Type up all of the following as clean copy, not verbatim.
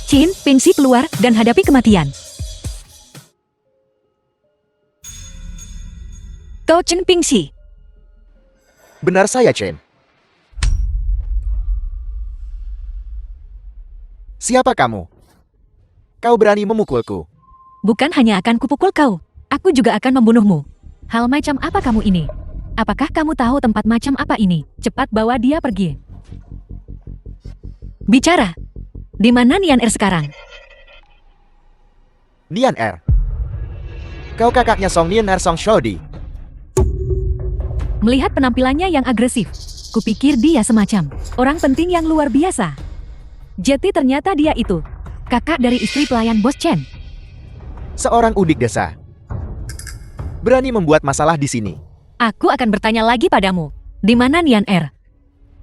Chin, Pingxi keluar dan hadapi kematian. Kau Chen Pingxi. Benar saya, Chen. Siapa kamu? Kau berani memukulku. Bukan hanya akan kupukul kau, aku juga akan membunuhmu. Hal macam apa kamu ini? Apakah kamu tahu tempat macam apa ini? Cepat bawa dia pergi. Bicara. Di mana Nian Er sekarang? Nian Er. Kau kakaknya Song Nian Er Song Shodi. Melihat penampilannya yang agresif, kupikir dia semacam orang penting yang luar biasa. Jadi ternyata dia itu kakak dari istri pelayan Bos Chen. Seorang udik desa. Berani membuat masalah di sini. Aku akan bertanya lagi padamu. Di mana Nian Er?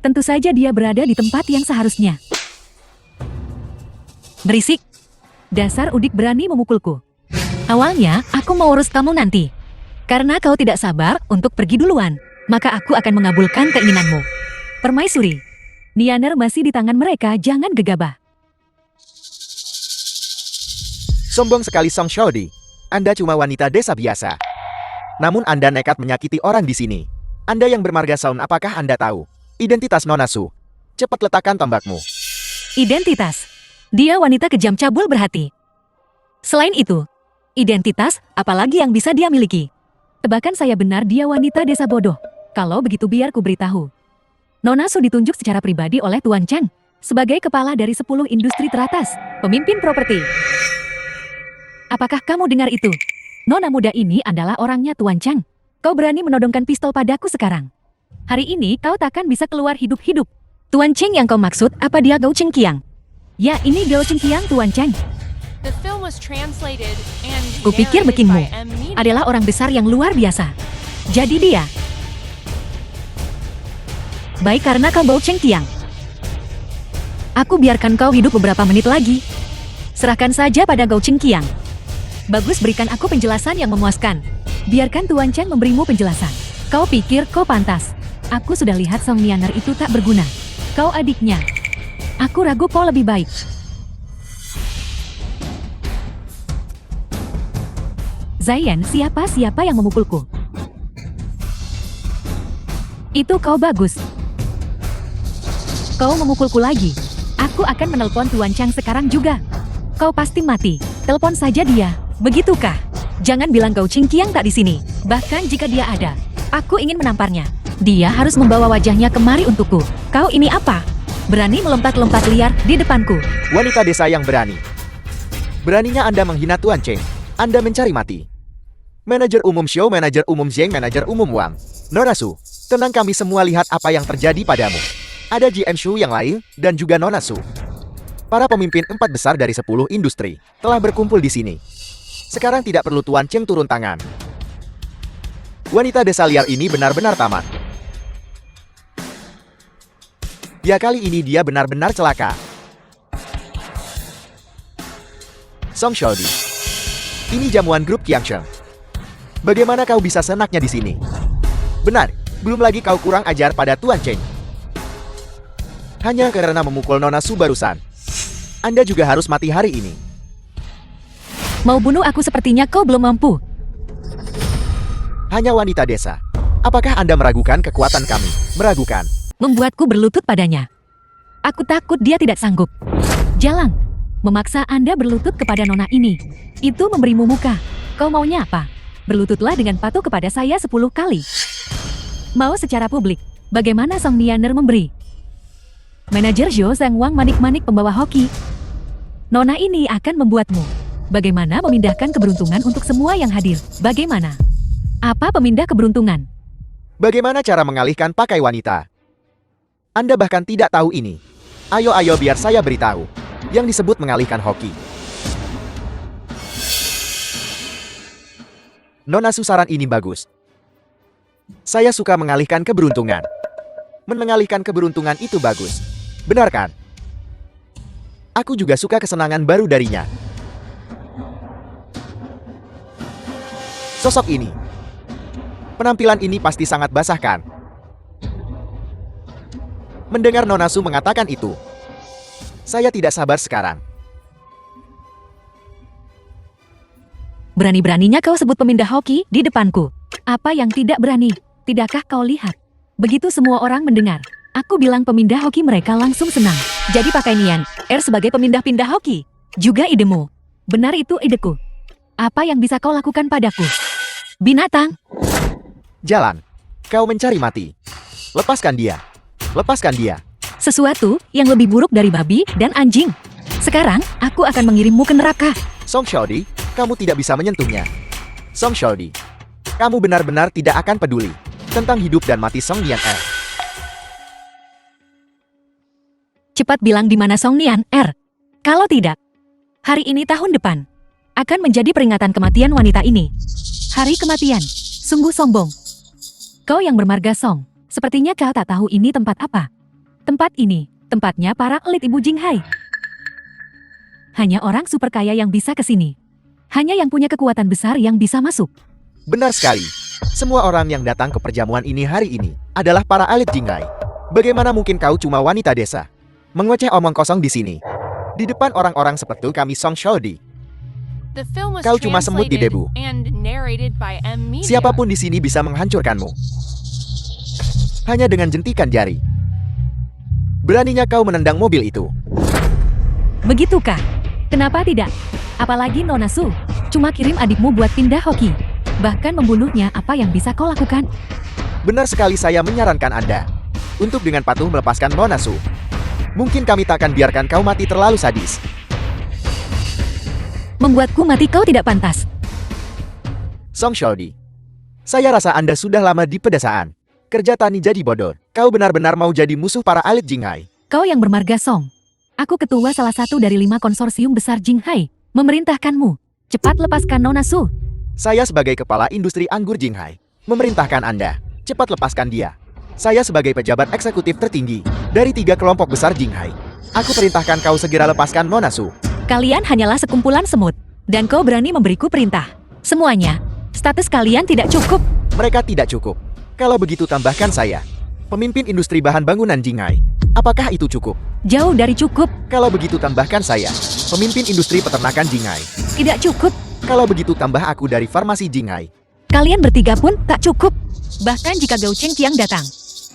Tentu saja dia berada di tempat yang seharusnya. Berisik. Dasar udik berani memukulku. Awalnya, aku mau urus kamu nanti. Karena kau tidak sabar untuk pergi duluan, maka aku akan mengabulkan keinginanmu. Permaisuri. Nian Er masih di tangan mereka, jangan gegabah. Sombong sekali Song Shodi. Anda cuma wanita desa biasa. Namun Anda nekat menyakiti orang di sini. Anda yang bermarga Sound, apakah Anda tahu identitas Nona Su? Cepat letakkan tombakmu. Identitas. Dia wanita kejam cabul berhati. Selain itu, identitas apalagi yang bisa dia miliki? Tebakan saya benar dia wanita desa bodoh. Kalau begitu biar ku beritahu. Nona Su ditunjuk secara pribadi oleh Tuan Cheng sebagai kepala dari 10 industri teratas, pemimpin properti. Apakah kamu dengar itu? Nona muda ini adalah orangnya Tuan Cheng. Kau berani menodongkan pistol padaku sekarang. Hari ini kau takkan bisa keluar hidup-hidup. Tuan Cheng yang kau maksud apa dia Gao Cheng Kiang? Ya, ini Gao Cheng Kiang, Tuan Cheng. Kupikir Bekinmu adalah orang besar yang luar biasa. Jadi dia. Baik, karena kau Gao Cheng Kiang. Aku biarkan kau hidup beberapa menit lagi. Serahkan saja pada Gao Cheng Kiang. Bagus, berikan aku penjelasan yang memuaskan. Biarkan Tuan Cheng memberimu penjelasan. Kau pikir kau pantas. Aku sudah lihat Song Nianer itu tak berguna. Kau adiknya. Aku ragu kau lebih baik. Zayan, siapa yang memukulku? Itu kau bagus. Kau memukulku lagi. Aku akan menelpon Tuan Cheng sekarang juga. Kau pasti mati. Telepon saja dia. Begitukah? Jangan bilang Gao Cheng Kiang tak di sini. Bahkan jika dia ada, aku ingin menamparnya. Dia harus membawa wajahnya kemari untukku. Kau ini apa? Berani melompat-lompat liar di depanku. Wanita desa yang berani. Beraninya Anda menghina Tuan Cheng. Anda mencari mati. Manajer umum Xiao, manajer umum Zheng, manajer umum Wang. Nona Su, tenang, kami semua lihat apa yang terjadi padamu. Ada GM Shu yang lain, dan juga Nona Su. Para pemimpin 4 besar dari 10 industri telah berkumpul di sini. Sekarang tidak perlu Tuan Cheng turun tangan. Wanita desa liar ini benar-benar tamat. Ya, kali ini dia benar-benar celaka. Song Shodi. Ini jamuan grup Qiangsheng. Bagaimana kau bisa senaknya di sini? Benar, belum lagi kau kurang ajar pada Tuan Cheng. Hanya karena memukul Nona Su barusan. Anda juga harus mati hari ini. Mau bunuh aku sepertinya kau belum mampu. Hanya wanita desa. Apakah Anda meragukan kekuatan kami? Meragukan. Membuatku berlutut padanya. Aku takut dia tidak sanggup. Jalang. Memaksa Anda berlutut kepada nona ini. Itu memberimu muka. Kau maunya apa? Berlututlah dengan patuh kepada saya 10 kali. Mau secara publik. Bagaimana Song Nianer memberi? Manajer Zhou Zhang Wang manik-manik pembawa hoki. Nona ini akan membuatmu. Bagaimana memindahkan keberuntungan untuk semua yang hadir? Bagaimana? Apa pemindah keberuntungan? Bagaimana cara mengalihkan pakai wanita? Anda bahkan tidak tahu ini. Ayo biar saya beritahu. Yang disebut mengalihkan hoki. Nona Su, saran ini bagus. Saya suka mengalihkan keberuntungan. Mengalihkan keberuntungan itu bagus. Benar kan? Aku juga suka kesenangan baru darinya. Sosok ini. Penampilan ini pasti sangat basah kan? Mendengar Nona Su mengatakan itu, saya tidak sabar sekarang. Berani-beraninya kau sebut pemindah hoki di depanku. Apa yang tidak berani? Tidakkah kau lihat? Begitu semua orang mendengar, aku bilang pemindah hoki, mereka langsung senang. Jadi pakai Nian R sebagai pemindah-pindah hoki. Juga idemu. Benar, itu ideku. Apa yang bisa kau lakukan padaku? Binatang. Jalan. Kau mencari mati. Lepaskan dia. Lepaskan dia. Sesuatu yang lebih buruk dari babi dan anjing. Sekarang, aku akan mengirimmu ke neraka. Song Xiaodi, kamu tidak bisa menyentuhnya. Song Xiaodi, kamu benar-benar tidak akan peduli tentang hidup dan mati Song Nian R. Cepat bilang di mana Song Nian R. Kalau tidak, hari ini tahun depan akan menjadi peringatan kematian wanita ini. Hari kematian, sungguh sombong. Kau yang bermarga Song, sepertinya kau tak tahu ini tempat apa. Tempat ini, tempatnya para elit Ibu Jinghai. Hanya orang super kaya yang bisa ke sini. Hanya yang punya kekuatan besar yang bisa masuk. Benar sekali. Semua orang yang datang ke perjamuan ini hari ini adalah para elit Jinghai. Bagaimana mungkin kau cuma wanita desa? Mengoceh omong kosong di sini. Di depan orang-orang seperti kami Song Xiaodi. Kau cuma semut di debu. Siapapun di sini bisa menghancurkanmu. Hanya dengan jentikan jari. Beraninya kau menendang mobil itu. Begitukah? Kenapa tidak? Apalagi Nona Su, cuma kirim adikmu buat pindah hoki. Bahkan membunuhnya, apa yang bisa kau lakukan? Benar sekali, saya menyarankan Anda untuk dengan patuh melepaskan Nona Su. Mungkin kami tak akan biarkan kau mati terlalu sadis. Membuatku mati kau tidak pantas. Song Xiaodi, saya rasa Anda sudah lama di pedesaan. Kerja tani jadi bodoh. Kau benar-benar mau jadi musuh para elit Jinghai. Kau yang bermarga Song. Aku ketua salah satu dari 5 konsorsium besar Jinghai. Memerintahkanmu. Cepat lepaskan Nona Su. Saya sebagai kepala industri anggur Jinghai memerintahkan Anda. Cepat lepaskan dia. Saya sebagai pejabat eksekutif tertinggi dari 3 kelompok besar Jinghai. Aku perintahkan kau segera lepaskan Nona Su. Kalian hanyalah sekumpulan semut. Dan kau berani memberiku perintah. Semuanya. Status kalian tidak cukup. Mereka tidak cukup. Kalau begitu tambahkan saya. Pemimpin industri bahan bangunan Jinghai. Apakah itu cukup? Jauh dari cukup. Kalau begitu tambahkan saya. Pemimpin industri peternakan Jinghai. Tidak cukup. Kalau begitu tambah aku dari farmasi Jinghai. Kalian bertiga pun tak cukup. Bahkan jika Gao Chengqiang datang,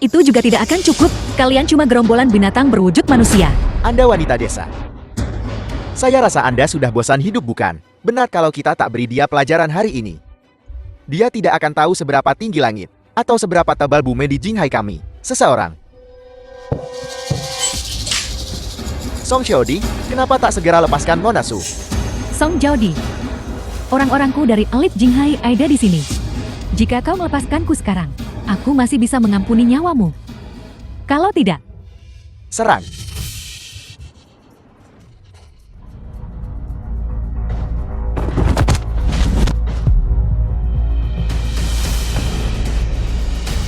itu juga tidak akan cukup. Kalian cuma gerombolan binatang berwujud manusia. Anda wanita desa. Saya rasa Anda sudah bosan hidup, bukan? Benar kalau kita tak beri dia pelajaran hari ini. Dia tidak akan tahu seberapa tinggi langit atau seberapa tebal bumi di Jinghai kami. Seseorang. Song Xiaodi, kenapa tak segera lepaskan Nona Su? Song Xiaodi, orang-orangku dari elit Jinghai ada di sini. Jika kau melepaskanku sekarang, aku masih bisa mengampuni nyawamu. Kalau tidak, serang.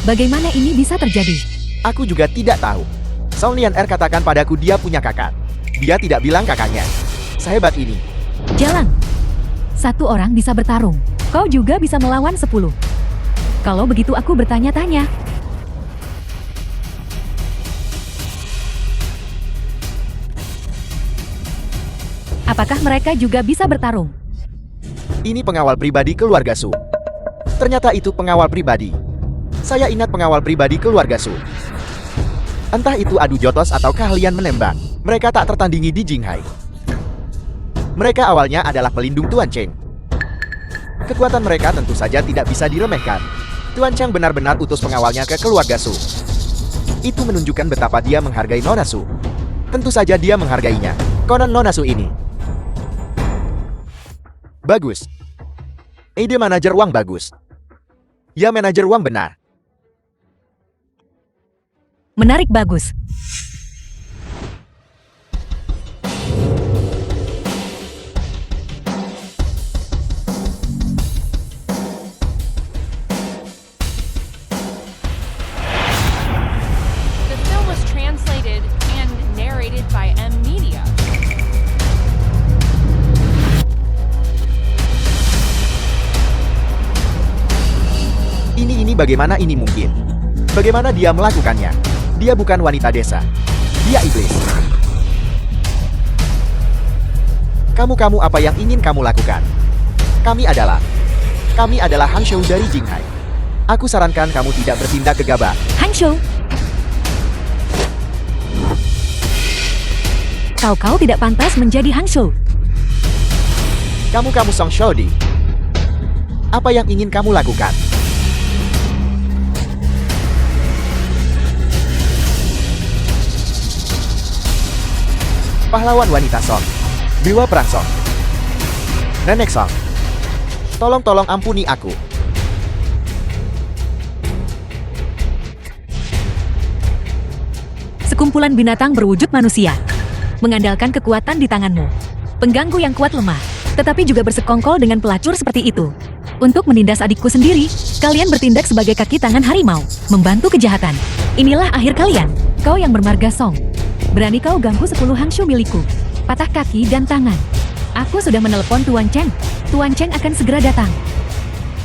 Bagaimana ini bisa terjadi? Aku juga tidak tahu. Song Nian R katakan padaku dia punya kakak. Dia tidak bilang kakaknya. Sehebat ini. Jalan. 1 orang bisa bertarung. Kau juga bisa melawan 10. Kalau begitu aku bertanya-tanya. Apakah mereka juga bisa bertarung? Ini pengawal pribadi keluarga Su. Ternyata itu pengawal pribadi. Saya ingat pengawal pribadi keluarga Su. Entah itu adu jotos atau keahlian menembak, mereka tak tertandingi di Jinghai. Mereka awalnya adalah pelindung Tuan Cheng. Kekuatan mereka tentu saja tidak bisa diremehkan. Tuan Cheng benar-benar utus pengawalnya ke keluarga Su. Itu menunjukkan betapa dia menghargai Nona Su. Tentu saja dia menghargainya. Konon Nona Su ini bagus. Ide manajer uang bagus. Ya, manajer uang benar. Menarik, bagus. The film was translated and narrated by M Media. Ini bagaimana ini mungkin? Bagaimana dia melakukannya? Dia bukan wanita desa. Dia iblis. Kamu apa yang ingin kamu lakukan? Kami adalah Hang Shou dari Jinghai. Aku sarankan kamu tidak bertindak gegabah. Hang Shou. Kau tidak pantas menjadi Hang Shou. Kamu Song Shodi. Apa yang ingin kamu lakukan? Pahlawan wanita Song. Dewa perang Song. Nenek Song. Tolong ampuni aku. Sekumpulan binatang berwujud manusia. Mengandalkan kekuatan di tanganmu. Pengganggu yang kuat lemah, tetapi juga bersekongkol dengan pelacur seperti itu. Untuk menindas adikku sendiri, kalian bertindak sebagai kaki tangan harimau, membantu kejahatan. Inilah akhir kalian, kau yang bermarga Song. Berani kau ganggu 10 Hang Shou milikku. Patah kaki dan tangan. Aku sudah menelepon Tuan Cheng. Tuan Cheng akan segera datang.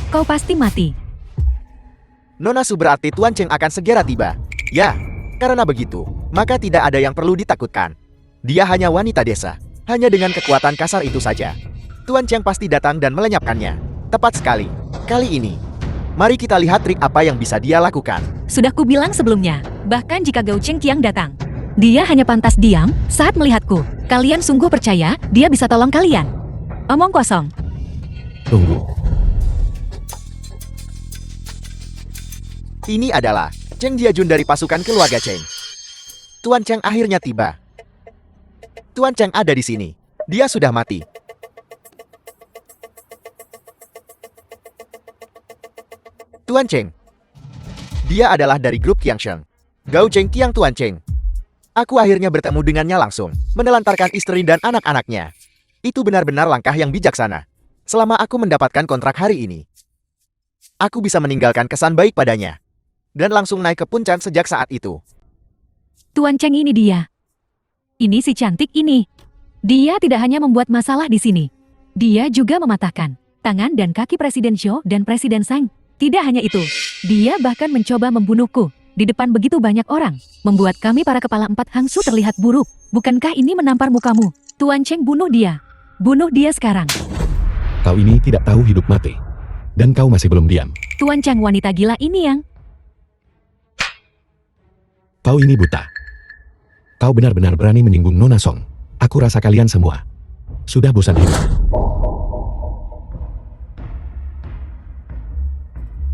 Kau pasti mati. Nona Su berarti Tuan Cheng akan segera tiba. Ya, karena begitu, maka tidak ada yang perlu ditakutkan. Dia hanya wanita desa. Hanya dengan kekuatan kasar itu saja. Tuan Cheng pasti datang dan melenyapkannya. Tepat sekali. Kali ini, mari kita lihat trik apa yang bisa dia lakukan. Sudah kubilang sebelumnya, bahkan jika Gao Cheng Qiang datang, dia hanya pantas diam saat melihatku. Kalian sungguh percaya dia bisa tolong kalian? Omong kosong. Tunggu. Ini adalah Cheng Jiajun dari pasukan keluarga Cheng. Tuan Cheng akhirnya tiba. Tuan Cheng ada di sini. Dia sudah mati. Tuan Cheng. Dia adalah dari grup Qiangsheng. Gao Cheng Qiang Tuan Cheng. Aku akhirnya bertemu dengannya langsung, menelantarkan istri dan anak-anaknya. Itu benar-benar langkah yang bijaksana. Selama aku mendapatkan kontrak hari ini, aku bisa meninggalkan kesan baik padanya. Dan langsung naik ke puncak sejak saat itu. Tuan Cheng ini dia. Ini si cantik ini. Dia tidak hanya membuat masalah di sini. Dia juga mematahkan tangan dan kaki Presiden Xiao dan Presiden Zhang. Tidak hanya itu, dia bahkan mencoba membunuhku di depan begitu banyak orang, membuat kami para kepala 4 Hang Shou terlihat buruk. Bukankah ini menampar mukamu? Tuan Cheng bunuh dia. Bunuh dia sekarang. Kau ini tidak tahu hidup mati. Dan kau masih belum diam. Tuan Cheng wanita gila ini yang... Kau ini buta. Kau benar-benar berani menyinggung Nona Song. Aku rasa kalian semua sudah bosan hidup.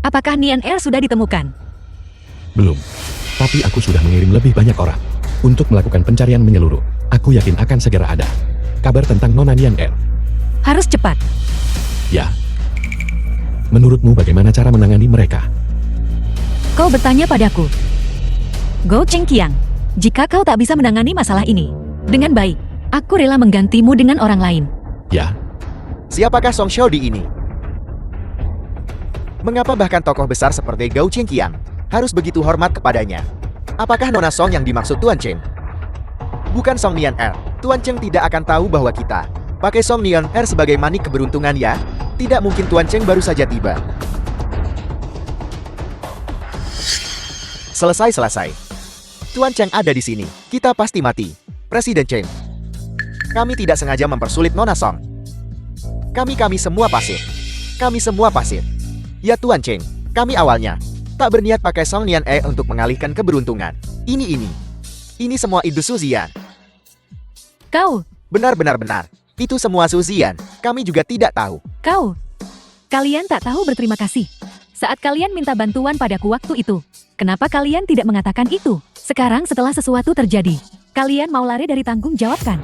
Apakah Nian Er sudah ditemukan? Belum. Tapi aku sudah mengirim lebih banyak orang untuk melakukan pencarian menyeluruh. Aku yakin akan segera ada kabar tentang Nona Nian Er. Harus cepat. Ya. Menurutmu bagaimana cara menangani mereka? Kau bertanya padaku. Gao Cheng Qiang, jika kau tak bisa menangani masalah ini dengan baik, aku rela menggantimu dengan orang lain. Ya. Siapakah Song Shodi ini? Mengapa bahkan tokoh besar seperti Gao Cheng Qiang harus begitu hormat kepadanya? Apakah Nona Song yang dimaksud Tuan Cheng? Bukan Song Nian Er. Tuan Cheng tidak akan tahu bahwa kita pakai Song Nian Er sebagai manik keberuntungan ya? Tidak mungkin Tuan Cheng baru saja tiba. Selesai. Tuan Cheng ada di sini. Kita pasti mati. Presiden Cheng. Kami tidak sengaja mempersulit Nona Song. Kami semua pasif. Ya Tuan Cheng, kami awalnya tak berniat pakai Song Nian E untuk mengalihkan keberuntungan. Ini semua ide Suzian. Kau. Benar. Itu semua Suzian. Kami juga tidak tahu. Kalian tak tahu berterima kasih. Saat kalian minta bantuan padaku waktu itu, kenapa kalian tidak mengatakan itu? Sekarang setelah sesuatu terjadi, kalian mau lari dari tanggung jawab kan?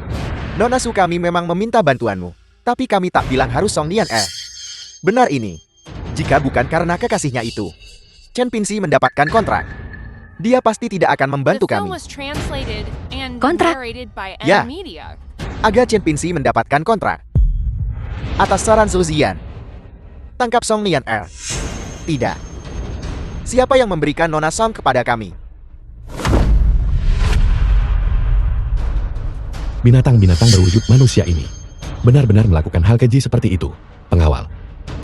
Nona Su, kami memang meminta bantuanmu, tapi kami tak bilang harus Song Nian E. Benar ini. Jika bukan karena kekasihnya itu, Chen Pinsi mendapatkan kontrak. Dia pasti tidak akan membantu The film kami. was translated and Kontrak? narrated by Ya. Media. Agar Chen Pinsi mendapatkan kontrak. Atas saran Suzian, tangkap Song Nian Er. Tidak. Siapa yang memberikan Nona Song kepada kami? Binatang-binatang berwujud manusia ini benar-benar melakukan hal keji seperti itu. Pengawal,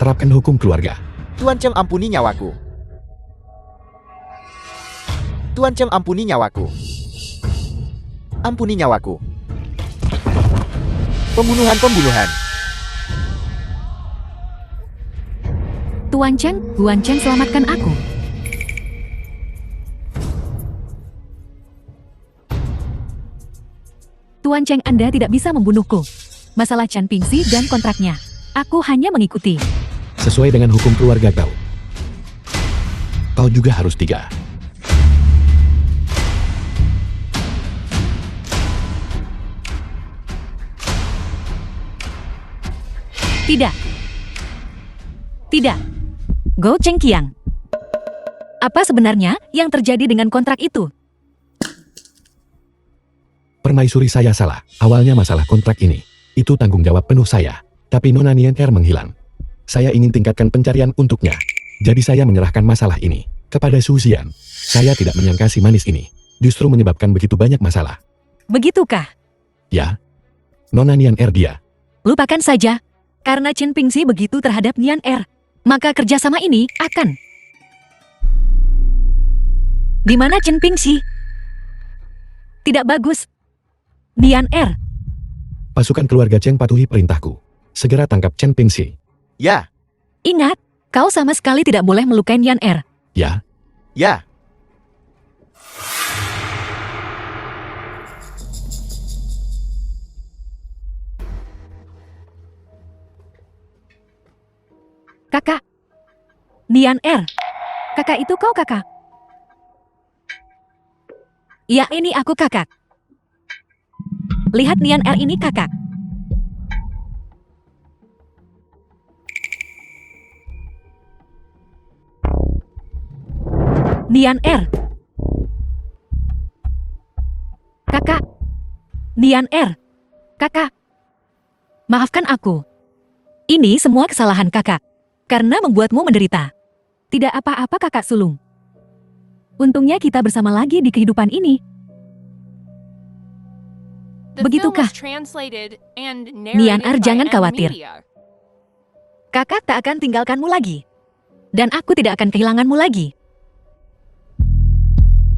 terapkan hukum keluarga. Tuan Cheng ampuni nyawaku. Ampuni nyawaku. Pembunuhan. Tuan Cheng, selamatkan aku. Tuan Cheng, Anda tidak bisa membunuhku. Masalah Chen Pingxi dan kontraknya. Aku hanya mengikuti. Sesuai dengan hukum keluarga kau. Kau juga harus 3. Tidak. Tidak. Gou Chengqiang. Apa sebenarnya yang terjadi dengan kontrak itu? Permaisuri, saya salah. Awalnya masalah kontrak ini. Itu tanggung jawab penuh saya. Tapi Nona Nian'er menghilang. Saya ingin tingkatkan pencarian untuknya. Jadi saya menyerahkan masalah ini kepada Su Xian. Saya tidak menyangka si manis ini justru menyebabkan begitu banyak masalah. Begitukah? Ya. Nona Nian'er dia. Lupakan saja. Karena Chen Pingxi begitu terhadap Nian'er, maka kerjasama ini akan. Di mana Chen Pingxi? Tidak bagus. Nian'er. Pasukan keluarga Cheng patuhi perintahku. Segera tangkap Chen Pingxi. Ya, Ingat, kau sama sekali tidak boleh melukai Nian'er. Ya. ya. Kakak. Nian'er. Kakak itu kau, kakak? Ya, ini aku, kakak. Lihat Nian'er ini, kakak. Nian'er. Kakak. Nian'er. Kakak. Maafkan aku. Ini semua kesalahan kakak. Karena membuatmu menderita. Tidak apa-apa, kakak sulung. Untungnya kita bersama lagi di kehidupan ini. The film Begitukah? was translated and Nian'er, narrated jangan by khawatir. Media. Kakak tak akan tinggalkanmu lagi. Dan aku tidak akan kehilanganmu lagi.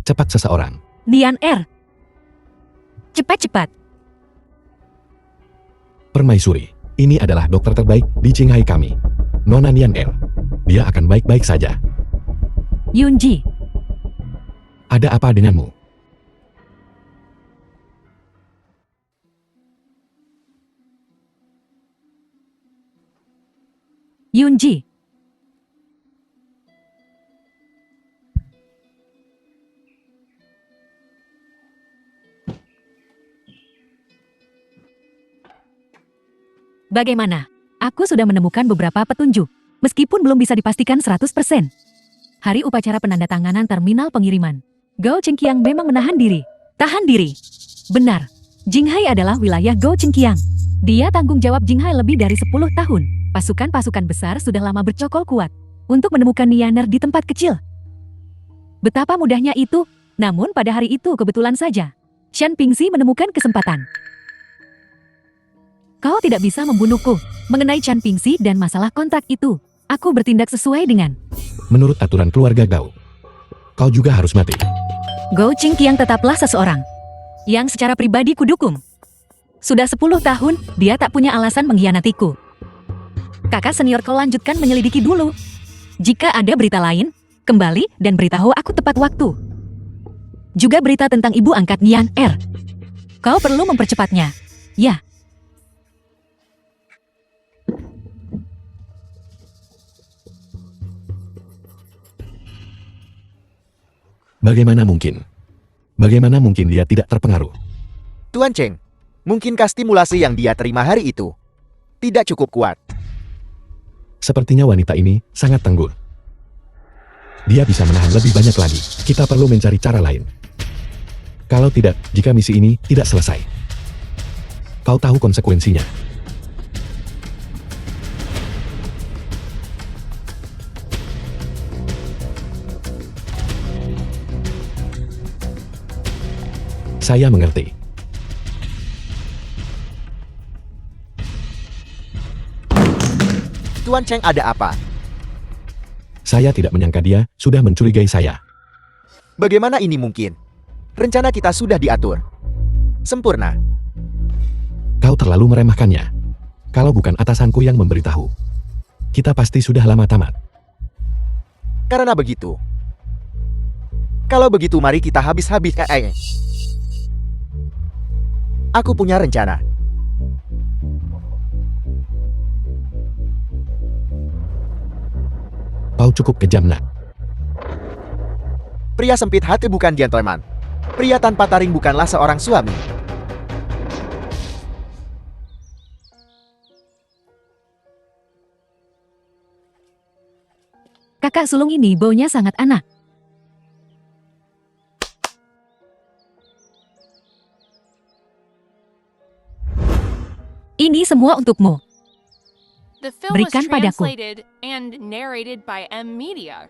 Cepat seseorang. Nian'er. Cepat-cepat. Permaisuri. Ini adalah dokter terbaik di Qinghai kami. Nona Nian'er. Dia akan baik-baik saja. Yunji. Ada apa denganmu? Yunji. Bagaimana? Aku sudah menemukan beberapa petunjuk, meskipun belum bisa dipastikan 100%. Hari upacara penandatanganan terminal pengiriman. Gou Chengqiang memang menahan diri. Tahan diri. Benar. Jinghai adalah wilayah Gou Chengqiang. Dia tanggung jawab Jinghai lebih dari 10 tahun. Pasukan-pasukan besar sudah lama bercokol kuat untuk menemukan Nian'er di tempat kecil. Betapa mudahnya itu, namun pada hari itu kebetulan saja. Chen Pingxi menemukan kesempatan. Kau tidak bisa membunuhku. Mengenai Chen Pingxi dan masalah kontrak itu, aku bertindak sesuai dengan. Menurut aturan keluarga Gao, kau juga harus mati. Gou Chengqiang tetaplah seseorang yang secara pribadi kudukung. Sudah 10 tahun, dia tak punya alasan mengkhianatiku. Kakak senior, kau lanjutkan menyelidiki dulu. Jika ada berita lain, kembali dan beritahu aku tepat waktu. Juga berita tentang ibu angkat Nian'er. Kau perlu mempercepatnya. Ya. Bagaimana mungkin? Bagaimana mungkin dia tidak terpengaruh? Tuan Cheng, mungkinkah stimulasi yang dia terima hari itu tidak cukup kuat? Sepertinya wanita ini sangat tangguh. Dia bisa menahan lebih banyak lagi. Kita perlu mencari cara lain. Kalau tidak, jika misi ini tidak selesai, kau tahu konsekuensinya. Saya mengerti. Tuan Cheng, ada apa? Saya tidak menyangka dia sudah mencurigai saya. Bagaimana ini mungkin? Rencana kita sudah diatur. Sempurna. Kau terlalu meremehkannya. Kalau bukan atasanku yang memberitahu, kita pasti sudah lama tamat. Karena begitu. Kalau begitu mari kita habis-habis. Aku punya rencana. Kau cukup kejam, nak. Pria sempit hati bukan gentleman. Pria tanpa taring bukanlah seorang suami. Kakak sulung ini baunya sangat aneh. Ini semua untukmu. The film was Berikan padaku. translated and narrated by M Media.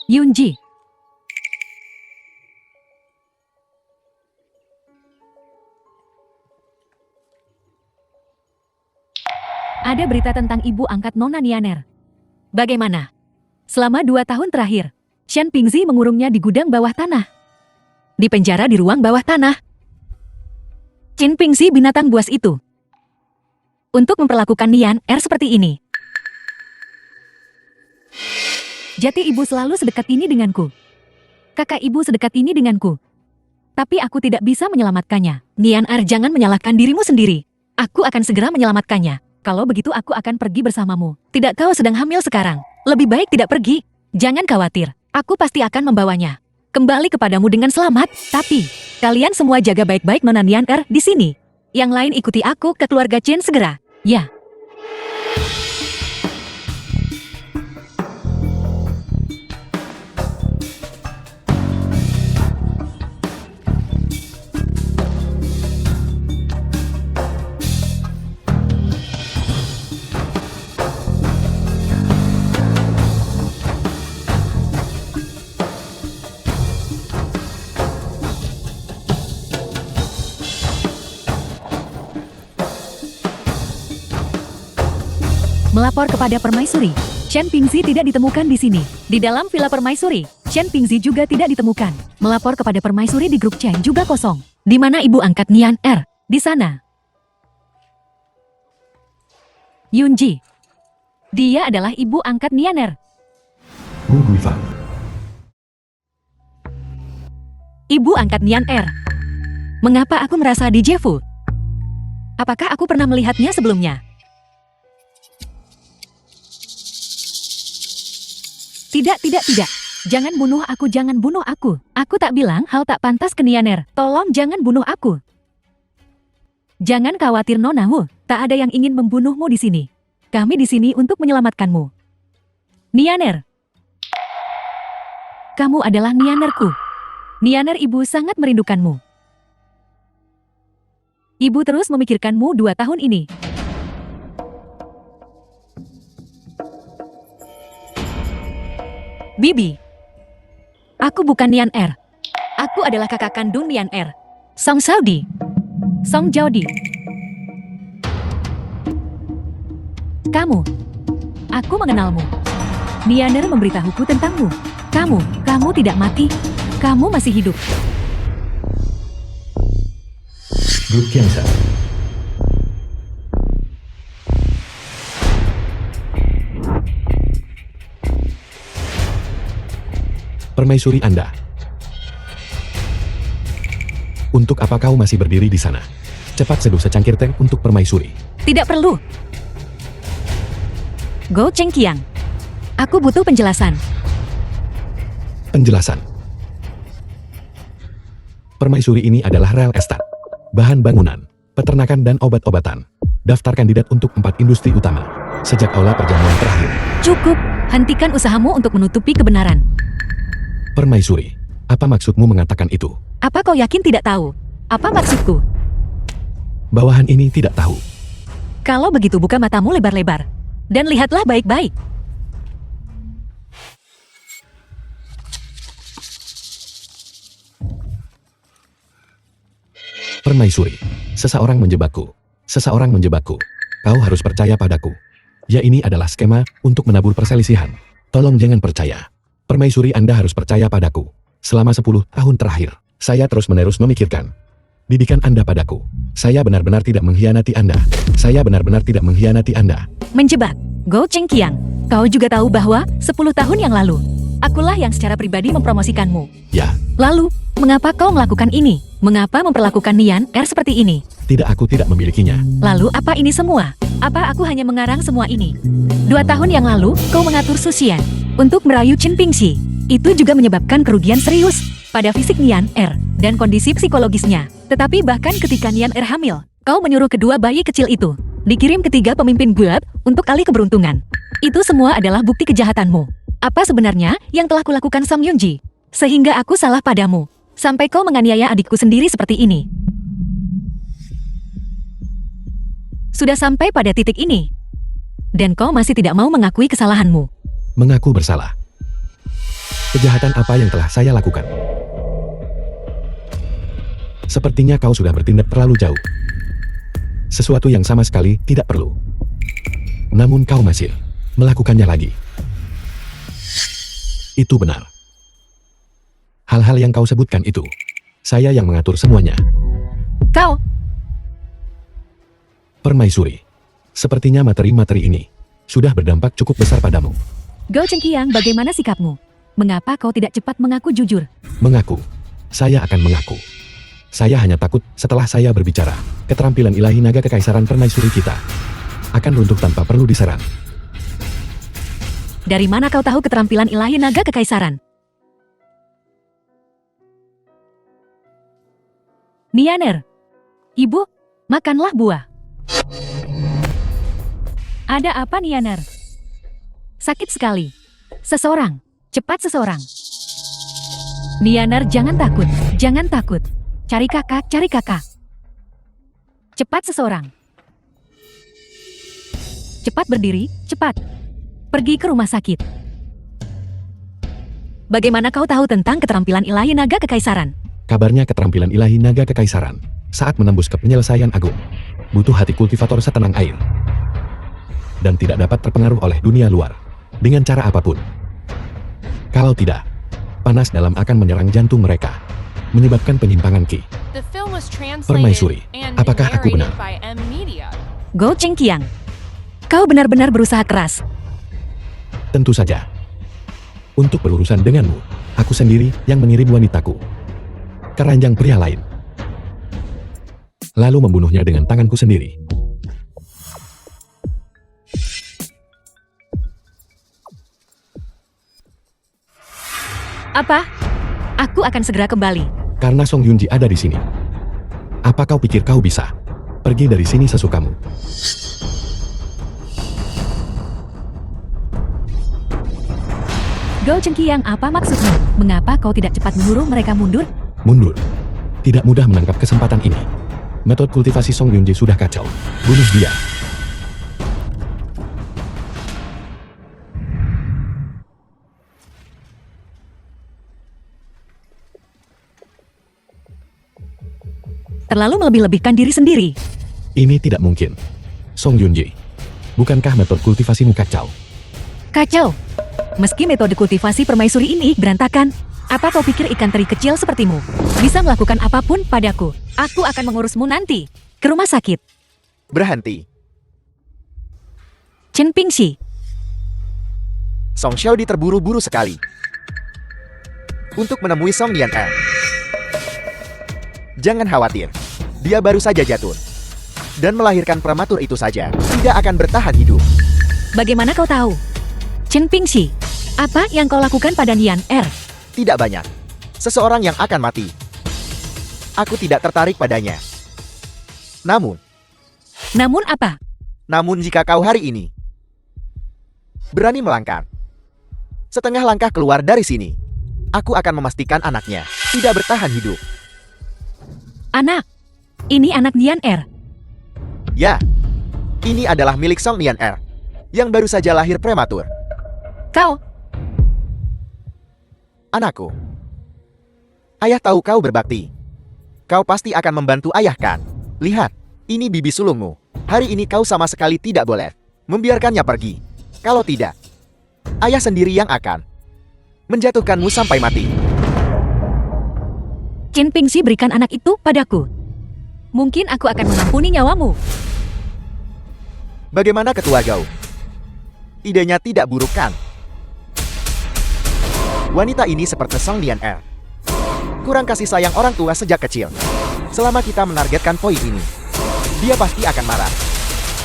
Yunji. Ada berita tentang ibu angkat Nona Nianer. Bagaimana? Selama 2 tahun terakhir, Shen Pingzi mengurungnya di gudang bawah tanah. Di penjara di ruang bawah tanah. Shen Pingzi binatang buas itu. Untuk memperlakukan Nian Er seperti ini. Jati ibu selalu sedekat ini denganku. Kakak ibu sedekat ini denganku. Tapi aku tidak bisa menyelamatkannya. Nian Er, jangan menyalahkan dirimu sendiri. Aku akan segera menyelamatkannya. Kalau begitu aku akan pergi bersamamu. Tidak, kau sedang hamil sekarang. Lebih baik tidak pergi. Jangan khawatir. Aku pasti akan membawanya kembali kepadamu dengan selamat. Tapi, kalian semua jaga baik-baik Nona Nian Er di sini. Yang lain ikuti aku ke keluarga Chen segera. Ya. Melapor kepada Permaisuri. Shen Pingzi tidak ditemukan di sini. Di dalam villa Permaisuri, Shen Pingzi juga tidak ditemukan. Melapor kepada Permaisuri di grup Chen juga kosong. Di mana ibu angkat Nian Er? Di sana. Yunji. Dia adalah ibu angkat Nian Er. Gu Guifang. Ibu angkat Nian Er. Mengapa aku merasa déjà vu? Apakah aku pernah melihatnya sebelumnya? Tidak. Jangan bunuh aku, jangan bunuh aku. Aku tak bilang hal tak pantas ke Nian Er. Tolong jangan bunuh aku. Jangan khawatir Nona Wu, tak ada yang ingin membunuhmu di sini. Kami di sini untuk menyelamatkanmu. Nian Er. Kamu adalah Nian Er-ku. Nian Er, ibu sangat merindukanmu. Ibu terus memikirkanmu 2 tahun ini. Bibi. Aku bukan Nian Er. Aku adalah kakak kandung Nian Er. Song Saudi. Song Jody. Kamu. Aku mengenalmu. Nian Er memberitahuku tentangmu. Kamu tidak mati. Kamu masih hidup. Grup Kiangsa. Permaisuri Anda. Untuk apa kau masih berdiri di sana? Cepat seduh secangkir teh untuk permaisuri. Tidak perlu. Go Cheng Qiang. Aku butuh penjelasan. Penjelasan. Permaisuri ini adalah real estate, bahan bangunan, peternakan dan obat-obatan. Daftar kandidat untuk 4 industri utama. Sejak aula perjamuan terakhir. Cukup. Hentikan usahamu untuk menutupi kebenaran. Permaisuri, apa maksudmu mengatakan itu? Apa kau yakin tidak tahu? Apa maksudku? Bawahan ini tidak tahu. Kalau begitu buka matamu lebar-lebar. Dan lihatlah baik-baik. Permaisuri, seseorang menjebakku. Seseorang menjebakku. Kau harus percaya padaku. Ya, ini adalah skema untuk menabur perselisihan. Tolong jangan percaya. Permaisuri, Anda harus percaya padaku. Selama 10 tahun terakhir, saya terus-menerus memikirkan. didikan Anda padaku. Saya benar-benar tidak mengkhianati Anda. Saya benar-benar tidak mengkhianati Anda. Menjebak. Go Chengqiang. Kau juga tahu bahwa 10 tahun yang lalu, akulah yang secara pribadi mempromosikanmu. Ya, Lalu, mengapa kau melakukan ini? Mengapa memperlakukan Nian R seperti ini? tidak, aku tidak memilikinya. Lalu apa ini semua? Apa aku hanya mengarang semua ini? 2 tahun yang lalu, kau mengatur Su Xian untuk merayu Chen Pingxi. Itu juga menyebabkan kerugian serius pada fisik Nian R dan kondisi psikologisnya. Tetapi bahkan ketika Nian R hamil, kau menyuruh kedua bayi kecil itu dikirim ke 3 pemimpin gelap untuk kali keberuntungan. Itu semua adalah bukti kejahatanmu. Apa sebenarnya yang telah kulakukan Song Yunji? Sehingga aku salah padamu, sampai kau menganiaya adikku sendiri seperti ini. Sudah sampai pada titik ini, dan kau masih tidak mau mengakui kesalahanmu. Mengaku bersalah. Kejahatan apa yang telah saya lakukan? Sepertinya kau sudah bertindak terlalu jauh. Sesuatu yang sama sekali tidak perlu. Namun kau masih melakukannya lagi. Itu benar. Hal-hal yang kau sebutkan itu, saya yang mengatur semuanya. Kau, Permaisuri, sepertinya materi-materi ini sudah berdampak cukup besar padamu. Gao Chengqiang, bagaimana sikapmu? Mengapa kau tidak cepat mengaku jujur? Mengaku. Saya akan mengaku. Saya hanya takut setelah saya berbicara, keterampilan ilahi naga kekaisaran permaisuri kita akan runtuh tanpa perlu diserang. Dari mana kau tahu keterampilan ilahi naga kekaisaran? Nianer, ibu, makanlah buah. Ada apa Nianer? Sakit sekali. Seseorang, cepat seseorang. Nianer, jangan takut, jangan takut. Cari kakak, cari kakak. Cepat seseorang. Cepat berdiri, cepat. Pergi ke rumah sakit. Bagaimana kau tahu tentang keterampilan ilahi naga kekaisaran? Kabarnya keterampilan ilahi naga kekaisaran saat menembus ke penyelesaian agung butuh hati kultivator setenang air dan tidak dapat terpengaruh oleh dunia luar dengan cara apapun. Kalau tidak, panas dalam akan menyerang jantung mereka, menyebabkan penyimpangan ki. The film was translated Permaisuri, and apakah aku narrated benar? by M Media. Go Chengqiang, kau benar-benar berusaha keras. Tentu saja. Untuk berurusan denganmu, aku sendiri yang mengirim wanitaku ke ranjang pria lain, lalu membunuhnya dengan tanganku sendiri. Apa? Aku akan segera kembali. Karena Song Yunji ada di sini. Apa kau pikir kau bisa pergi dari sini sesukamu? Go Chengqiang, apa maksudmu? Mengapa kau tidak cepat menyuruh mereka mundur? Mundur. Tidak mudah menangkap kesempatan ini. Metode kultivasi Song Yunji sudah kacau. Bunuh dia. Terlalu melebih-lebihkan diri sendiri. Ini tidak mungkin. Song Yunji, bukankah metode kultivasimu kacau? Kacau. Meski metode kultivasi permaisuri ini berantakan, apa kau pikir ikan teri kecil sepertimu bisa melakukan apapun padaku? Aku akan mengurusmu nanti ke rumah sakit. Berhenti. Chen Pingxi, Song Xiao terburu-buru sekali untuk menemui Song Nianer. Jangan khawatir, dia baru saja jatuh dan melahirkan prematur itu saja tidak akan bertahan hidup. bagaimana kau tahu? Chen Pingxi, apa yang kau lakukan pada Nian R? Tidak banyak. Seseorang yang akan mati. Aku tidak tertarik padanya. Namun Apa? namun jika kau hari ini berani melangkah setengah langkah keluar dari sini, aku akan memastikan anaknya tidak bertahan hidup. Anak. Ini anak Nian R. Ya, ini adalah milik Song Nianer yang baru saja lahir prematur. Kau, Anakku, ayah tahu kau berbakti. Kau pasti akan membantu ayah kan? Lihat, ini bibi sulungmu. Hari ini kau sama sekali tidak boleh membiarkannya pergi. Kalau tidak, ayah sendiri yang akan menjatuhkanmu sampai mati. Chen Pingxi, berikan anak itu padaku. Mungkin aku akan mengampuni nyawamu. Bagaimana Ketua Gao? Idenya tidak buruk kan? Wanita ini seperti Song Lian-er. Kurang kasih sayang orang tua sejak kecil. Selama kita menargetkan poin ini, dia pasti akan marah.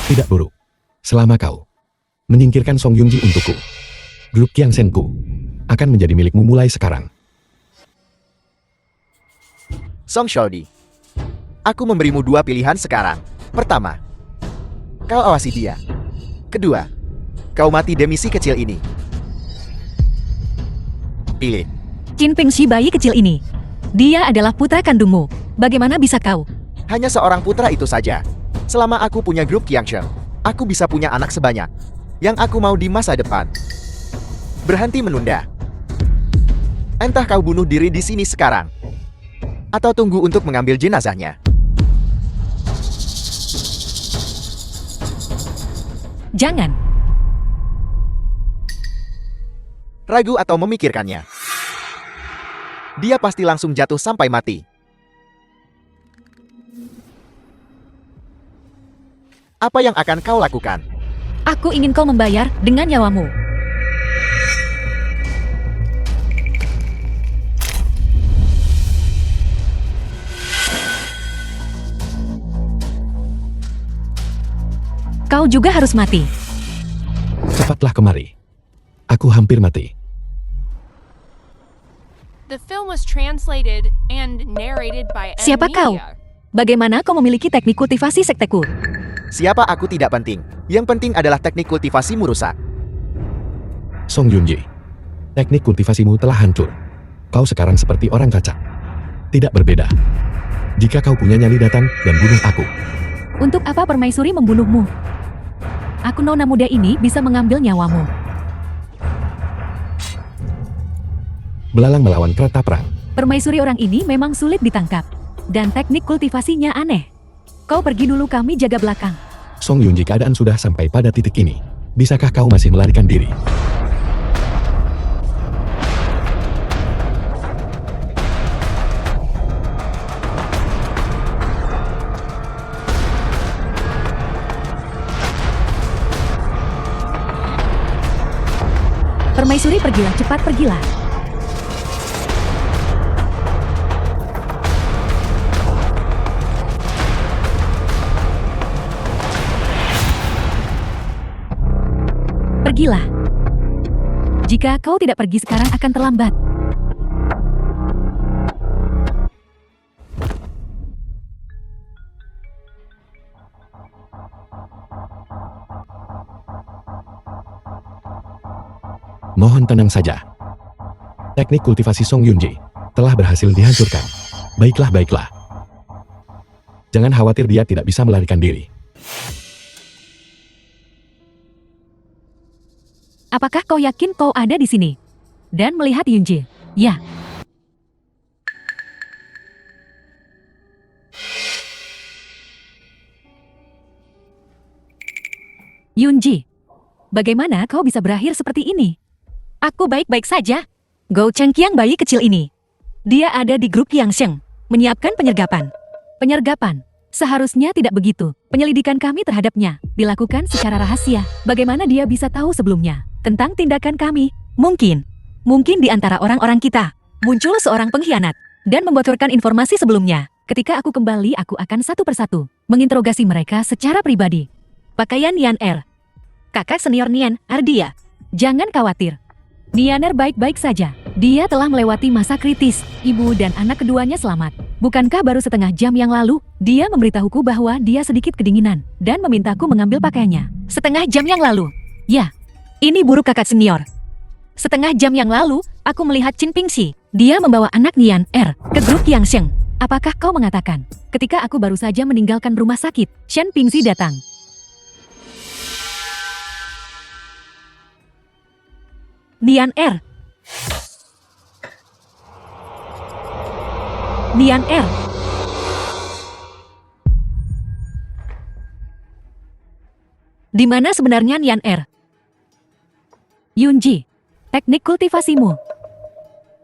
Tidak buruk. Selama kau menyingkirkan Song Yunji untukku, grup Qiang Shenku akan menjadi milikmu mulai sekarang. Song Shodi, aku memberimu dua pilihan sekarang. Pertama, kau awasi dia. Kedua, kau mati demi si kecil ini. Pilih. Qin Pingxi bayi kecil ini. Dia adalah putra kandungmu. Bagaimana bisa kau? Hanya seorang putra itu saja. Selama aku punya grup Qiangsheng, aku bisa punya anak sebanyak yang aku mau di masa depan. Berhenti menunda. Entah kau bunuh diri di sini sekarang, atau tunggu untuk mengambil jenazahnya. Jangan. Ragu atau memikirkannya, dia pasti langsung jatuh sampai mati. Apa yang akan kau lakukan? Aku ingin kau membayar dengan nyawamu. Kau juga harus mati. Cepatlah kemari. Aku hampir mati. The film was translated and narrated by Siapa kau? Media. Bagaimana kau memiliki teknik kultivasi sekteku? Siapa aku tidak penting. Yang penting adalah teknik kultivasimu rusak. Song Yunji, teknik kultivasimu telah hancur. Kau sekarang seperti orang cacat. Tidak berbeda. Jika kau punya nyali datang dan bunuh aku. Untuk apa permaisuri membunuhmu? Aku nona muda ini bisa mengambil nyawamu. Belalang melawan kereta perang. Permaisuri orang ini memang sulit ditangkap. Dan teknik kultivasinya aneh. Kau pergi dulu, kami jaga belakang. Song Yunji, keadaan sudah sampai pada titik ini. Bisakah kau masih melarikan diri? Permaisuri, pergilah, cepat pergilah. Pergilah. Jika kau tidak pergi sekarang akan terlambat. Mohon tenang saja. Teknik kultivasi Song Yunji telah berhasil dihancurkan. Baiklah, baiklah. Jangan khawatir, dia tidak bisa melarikan diri. Apakah kau yakin kau ada di sini? Dan melihat Yunji? Ya. Yunji, bagaimana kau bisa berakhir seperti ini? Aku baik-baik saja. Gou Chengqiang bayi kecil ini. Dia ada di grup Qiangsheng, menyiapkan penyergapan. Penyergapan? Seharusnya tidak begitu. Penyelidikan kami terhadapnya dilakukan secara rahasia. Bagaimana dia bisa tahu sebelumnya tentang tindakan kami? Mungkin di antara orang-orang kita muncul seorang pengkhianat dan membocorkan informasi sebelumnya. Ketika aku kembali, aku akan satu persatu menginterogasi mereka secara pribadi. Pakaian Nian-er, kakak senior Nian-er dia. Jangan khawatir. Nian-er baik-baik saja. Dia telah melewati masa kritis. Ibu dan anak keduanya selamat. Bukankah baru setengah jam yang lalu, dia memberitahuku bahwa dia sedikit kedinginan dan memintaku mengambil pakaiannya. Setengah jam yang lalu. Ya, ini buruk kakak senior. Setengah jam yang lalu, aku melihat Qin Pingxi. Dia membawa anak Nian-er ke grup Qiangsheng. Apakah kau mengatakan, ketika aku baru saja meninggalkan rumah sakit, Shen Pingxi datang? Nian-er. Nian-er. Di mana sebenarnya Nian-er? Yunji, teknik kultivasimu.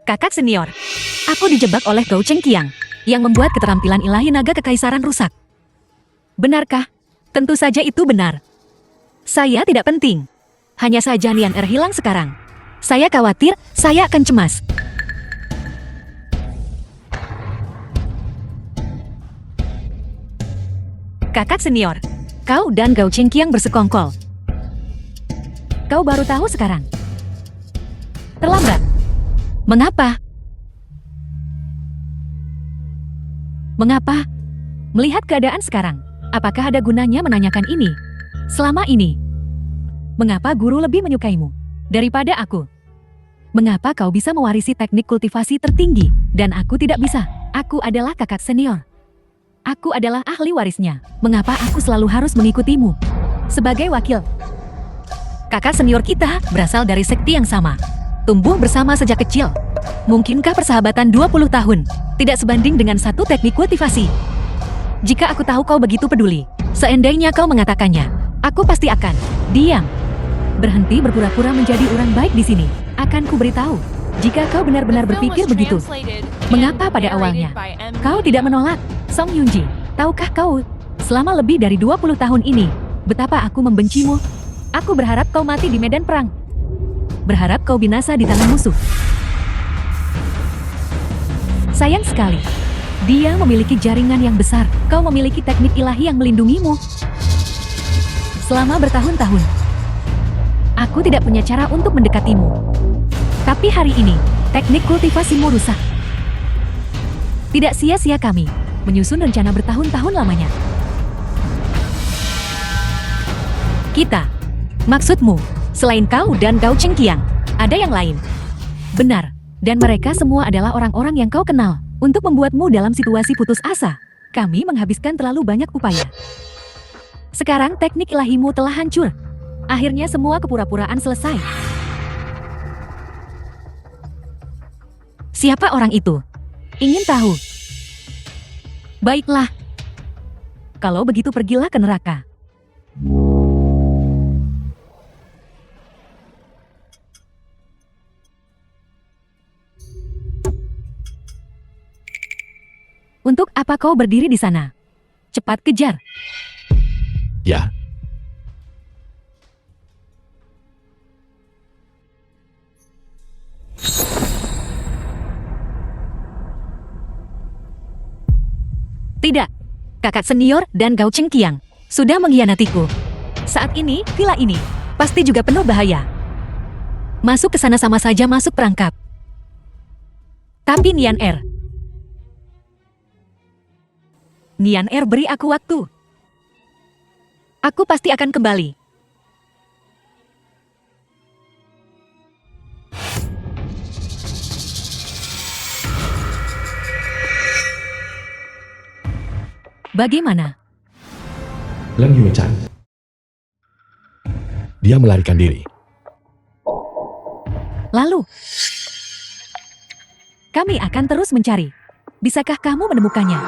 Kakak senior, aku dijebak oleh Gao Chengqiang yang membuat keterampilan ilahi naga kekaisaran rusak. Benarkah? Tentu saja itu benar. Saya tidak penting. Hanya saja Nian Er hilang sekarang. Saya khawatir, saya akan cemas. Kakak senior, kau dan Gao Chengqiang bersekongkol. Kau baru tahu sekarang. Terlambat. Mengapa? Mengapa? Melihat keadaan sekarang, apakah ada gunanya menanyakan ini? Selama ini, mengapa guru lebih menyukaimu daripada aku? Mengapa kau bisa mewarisi teknik kultivasi tertinggi, dan aku tidak bisa? Aku adalah kakak senior. Aku adalah ahli warisnya. Mengapa aku selalu harus mengikutimu? Sebagai wakil, kakak senior kita berasal dari sekti yang sama. Tumbuh bersama sejak kecil. Mungkinkah persahabatan 20 tahun tidak sebanding dengan satu teknik kultivasi? Jika aku tahu kau begitu peduli, seandainya kau mengatakannya, aku pasti akan diam. Berhenti berpura-pura menjadi orang baik di sini. Akan ku beritahu, jika kau benar-benar The film berpikir was begitu. translated Mengapa and pada narrated awalnya by M. kau tidak menolak? Song Yunji, tahukah kau, selama lebih dari 20 tahun ini, betapa aku membencimu? Aku berharap kau mati di medan perang. Berharap kau binasa di tangan musuh. Sayang sekali, dia memiliki jaringan yang besar. Kau memiliki teknik ilahi yang melindungimu. Selama bertahun-tahun, aku tidak punya cara untuk mendekatimu. Tapi hari ini, teknik kultivasimu rusak. Tidak sia-sia kami menyusun rencana bertahun-tahun lamanya. Kita, maksudmu, selain kau dan Gao Chengqiang, ada yang lain. Benar, dan mereka semua adalah orang-orang yang kau kenal. Untuk membuatmu dalam situasi putus asa, kami menghabiskan terlalu banyak upaya. Sekarang teknik ilahimu telah hancur. Akhirnya semua kepura-puraan selesai. Siapa orang itu? Ingin tahu? Baiklah. Kalau begitu pergilah ke neraka. Untuk apa kau berdiri di sana? Cepat kejar. Ya, Tidak. Kakak senior dan Gao Chengqiang sudah mengkhianatiku. Saat ini, villa ini pasti juga penuh bahaya. Masuk ke sana sama saja masuk perangkap. Tapi Nian Er. Nian Er beri aku waktu. Aku pasti akan kembali. Bagaimana? Leng Yuechan. Dia melarikan diri. Lalu, kami akan terus mencari. Bisakah kamu menemukannya?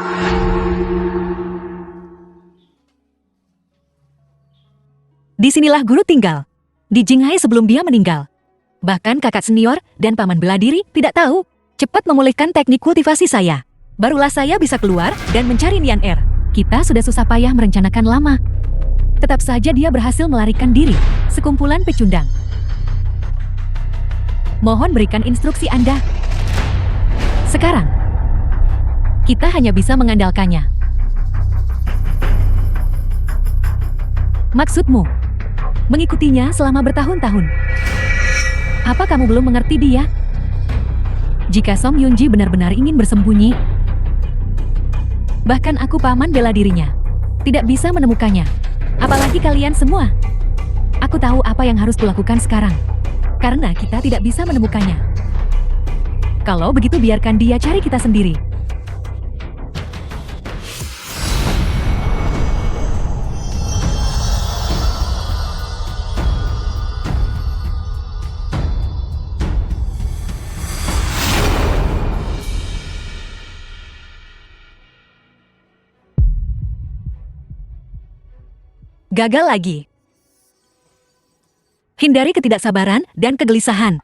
Disinilah guru tinggal. Di Jinghai sebelum dia meninggal. Bahkan kakak senior dan paman bela diri tidak tahu. Cepat memulihkan teknik kultivasi saya. Barulah saya bisa keluar dan mencari Nian Er. Kita sudah susah payah merencanakan lama. Tetap saja dia berhasil melarikan diri. Sekumpulan pecundang. Mohon berikan instruksi Anda. Sekarang, kita hanya bisa mengandalkannya. Maksudmu, mengikutinya selama bertahun-tahun. Apa kamu belum mengerti dia? Jika Song Yunji benar-benar ingin bersembunyi, bahkan aku paman bela dirinya, tidak bisa menemukannya. Apalagi kalian semua. Aku tahu apa yang harus kulakukan sekarang. Karena kita tidak bisa menemukannya. Kalau begitu biarkan dia cari kita sendiri. Gagal lagi. Hindari ketidaksabaran dan kegelisahan.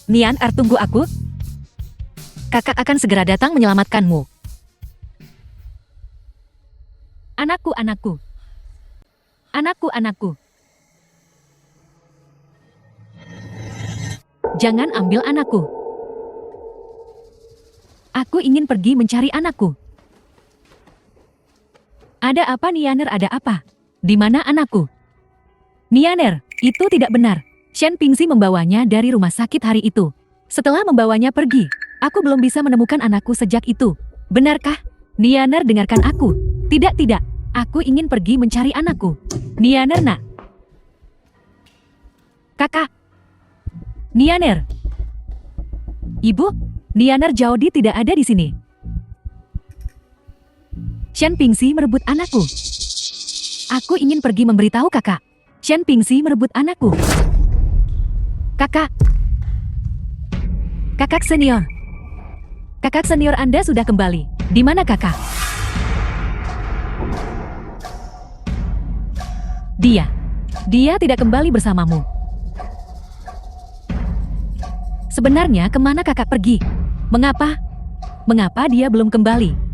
Nian Er, tunggu aku. Kakak akan segera datang menyelamatkanmu. Anakku, anakku. Anakku, anakku. Jangan ambil anakku. Aku ingin pergi mencari anakku. Ada apa, Nianer, ada apa? Di mana anakku? Nianer, itu tidak benar. Shen Pingxi membawanya dari rumah sakit hari itu. Setelah membawanya pergi, aku belum bisa menemukan anakku sejak itu. Benarkah? Nianer, dengarkan aku. Tidak, tidak. Aku ingin pergi mencari anakku. Nianer, nak. Kakak. Nianer. Ibu, Nianer Jaodi tidak ada di sini. Shen Pingxi merebut anakku. Aku ingin pergi memberitahu kakak. Shen Pingxi merebut anakku. Kakak. Kakak senior. Kakak senior Anda sudah kembali. Di mana kakak? Dia tidak kembali bersamamu. Sebenarnya kemana kakak pergi? Mengapa? Mengapa dia belum kembali?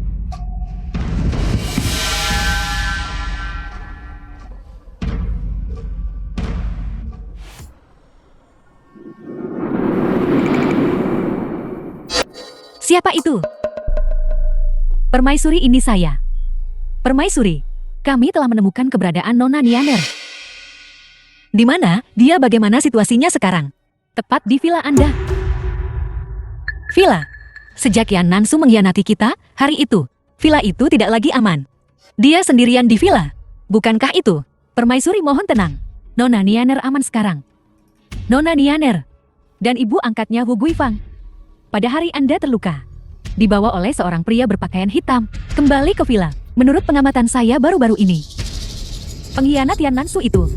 Siapa itu? Permaisuri, ini saya. Permaisuri, kami telah menemukan keberadaan Nona Nianer. Di mana? Dia bagaimana situasinya sekarang? Tepat di villa Anda. Villa? Sejak Yan Nansu mengkhianati kita, hari itu, villa itu tidak lagi aman. Dia sendirian di villa. Bukankah itu? Permaisuri, mohon tenang. Nona Nianer aman sekarang. Nona Nianer dan ibu angkatnya Wu Guifang. Pada hari Anda terluka, dibawa oleh seorang pria berpakaian hitam, kembali ke villa. Menurut pengamatan saya baru-baru ini, pengkhianat Yan Nansu itu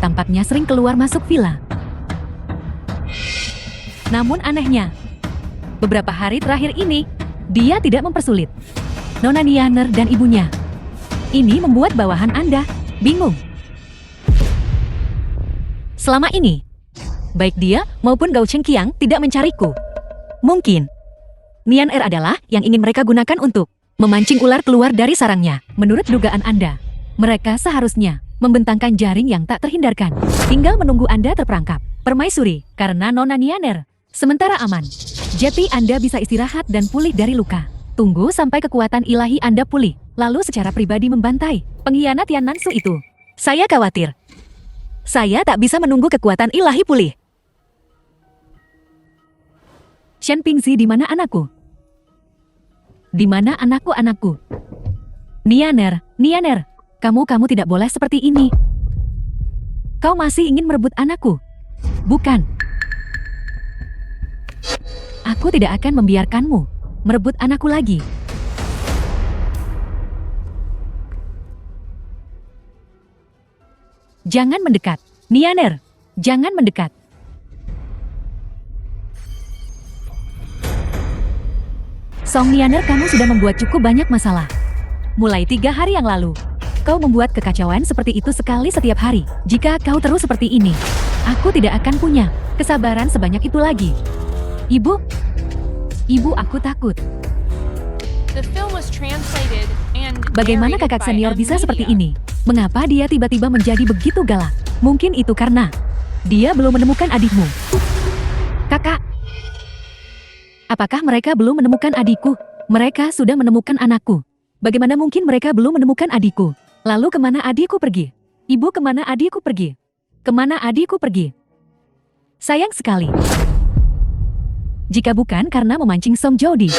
tampaknya sering keluar masuk villa. Namun anehnya, beberapa hari terakhir ini, dia tidak mempersulit Nona Nianer dan ibunya. Ini membuat bawahan Anda bingung. Selama ini, baik dia maupun Gao Chengqiang tidak mencariku. Mungkin Nian Er adalah yang ingin mereka gunakan untuk memancing ular keluar dari sarangnya. Menurut dugaan Anda, mereka seharusnya membentangkan jaring yang tak terhindarkan. Tinggal menunggu Anda terperangkap. Permaisuri, karena Nona Nianer sementara aman, jadi Anda bisa istirahat dan pulih dari luka. Tunggu sampai kekuatan ilahi Anda pulih, lalu secara pribadi membantai pengkhianat Yan Nansu itu. Saya khawatir. Saya tak bisa menunggu kekuatan ilahi pulih. Shen Pingxi, di mana anakku? Di mana anakku? Nianer, kamu tidak boleh seperti ini. Kau masih ingin merebut anakku? Bukan. Aku tidak akan membiarkanmu merebut anakku lagi. Jangan mendekat, Nianer. Jangan mendekat. Song Nianer, kamu sudah membuat cukup banyak masalah. Mulai 3 hari yang lalu, kau membuat kekacauan seperti itu sekali setiap hari. Jika kau terus seperti ini, aku tidak akan punya kesabaran sebanyak itu lagi. Ibu, aku takut. The film was translated and Bagaimana narrated kakak by senior M bisa seperti Media. ini? Mengapa dia tiba-tiba menjadi begitu galak? Mungkin itu karena dia belum menemukan adikmu. Kakak, apakah mereka belum menemukan adikku? Mereka sudah menemukan anakku. Bagaimana mungkin mereka belum menemukan adikku? Lalu kemana adikku pergi? Ibu, kemana adikku pergi? Kemana adikku pergi? Sayang sekali. Jika bukan karena memancing Song Jody.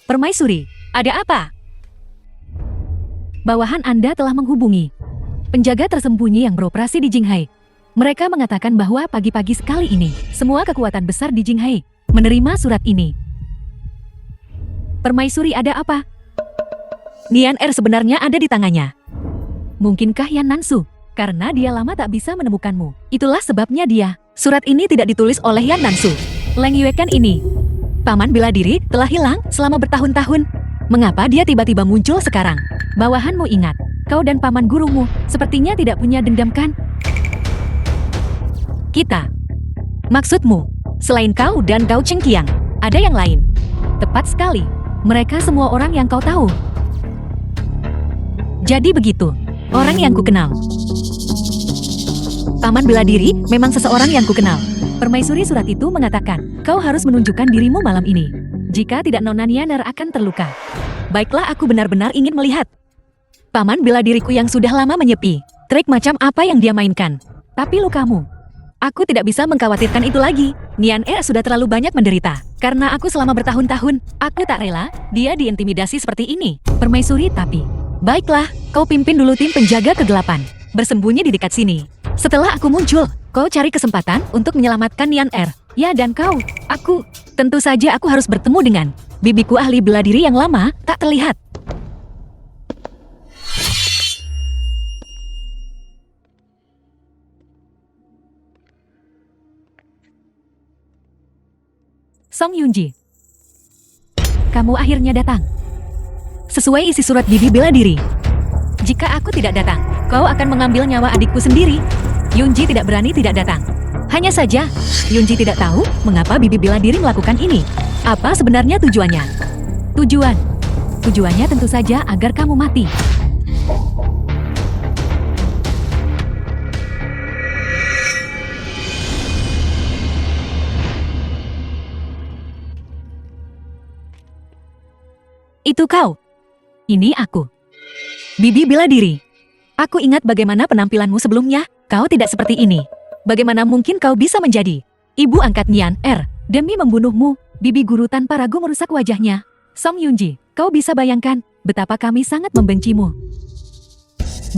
Permaisuri, ada apa? Bawahan Anda telah menghubungi penjaga tersembunyi yang beroperasi di Jinghai. Mereka mengatakan bahwa pagi-pagi sekali ini, semua kekuatan besar di Jinghai menerima surat ini. Permaisuri, ada apa? Nian Er sebenarnya ada di tangannya. Mungkinkah Yan Nansu Karena dia lama tak bisa menemukanmu. Itulah sebabnya dia. Surat ini tidak ditulis oleh Yan Nansu. Leng Yue kan ini. Paman bela diri telah hilang selama bertahun-tahun. Mengapa dia tiba-tiba muncul sekarang? Bawahanmu ingat, kau dan paman gurumu sepertinya tidak punya dendam kan? Kita. Maksudmu, selain kau dan Gao Chengqiang, ada yang lain? Tepat sekali. Mereka semua orang yang kau tahu. Jadi begitu, orang yang kukenal. Paman bela diri memang seseorang yang kukenal. Permaisuri surat itu mengatakan, kau harus menunjukkan dirimu malam ini. Jika tidak, Nona Nianer akan terluka. Baiklah, aku benar-benar ingin melihat. Paman bela diriku yang sudah lama menyepi. Trik macam apa yang dia mainkan? Tapi lukamu. Aku tidak bisa mengkhawatirkan itu lagi. Nian sudah terlalu banyak menderita. Karena aku selama bertahun-tahun, aku tak rela dia diintimidasi seperti ini. Permaisuri tapi. Baiklah, kau pimpin dulu tim penjaga kegelapan. Bersembunyi di dekat sini. Setelah aku muncul, kau cari kesempatan untuk menyelamatkan Nian. Ya, dan kau, aku, tentu saja aku harus bertemu dengan bibiku ahli bela diri yang lama, tak terlihat. Song Yunji, kamu akhirnya datang. Sesuai isi surat bibi bela diri. Jika aku tidak datang, kau akan mengambil nyawa adikku sendiri. Yunji tidak berani tidak datang. Hanya saja, Yunji tidak tahu mengapa bibi bela diri melakukan ini. Apa sebenarnya tujuannya? Tujuannya tentu saja agar kamu mati. Itu kau. Ini aku. Bibi bela diri. Aku ingat bagaimana penampilanmu sebelumnya. Kau tidak seperti ini. Bagaimana mungkin kau bisa menjadi ibu angkat Nian demi membunuhmu? Bibi guru tanpa ragu merusak wajahnya. Song Yunji, kau bisa bayangkan betapa kami sangat membencimu.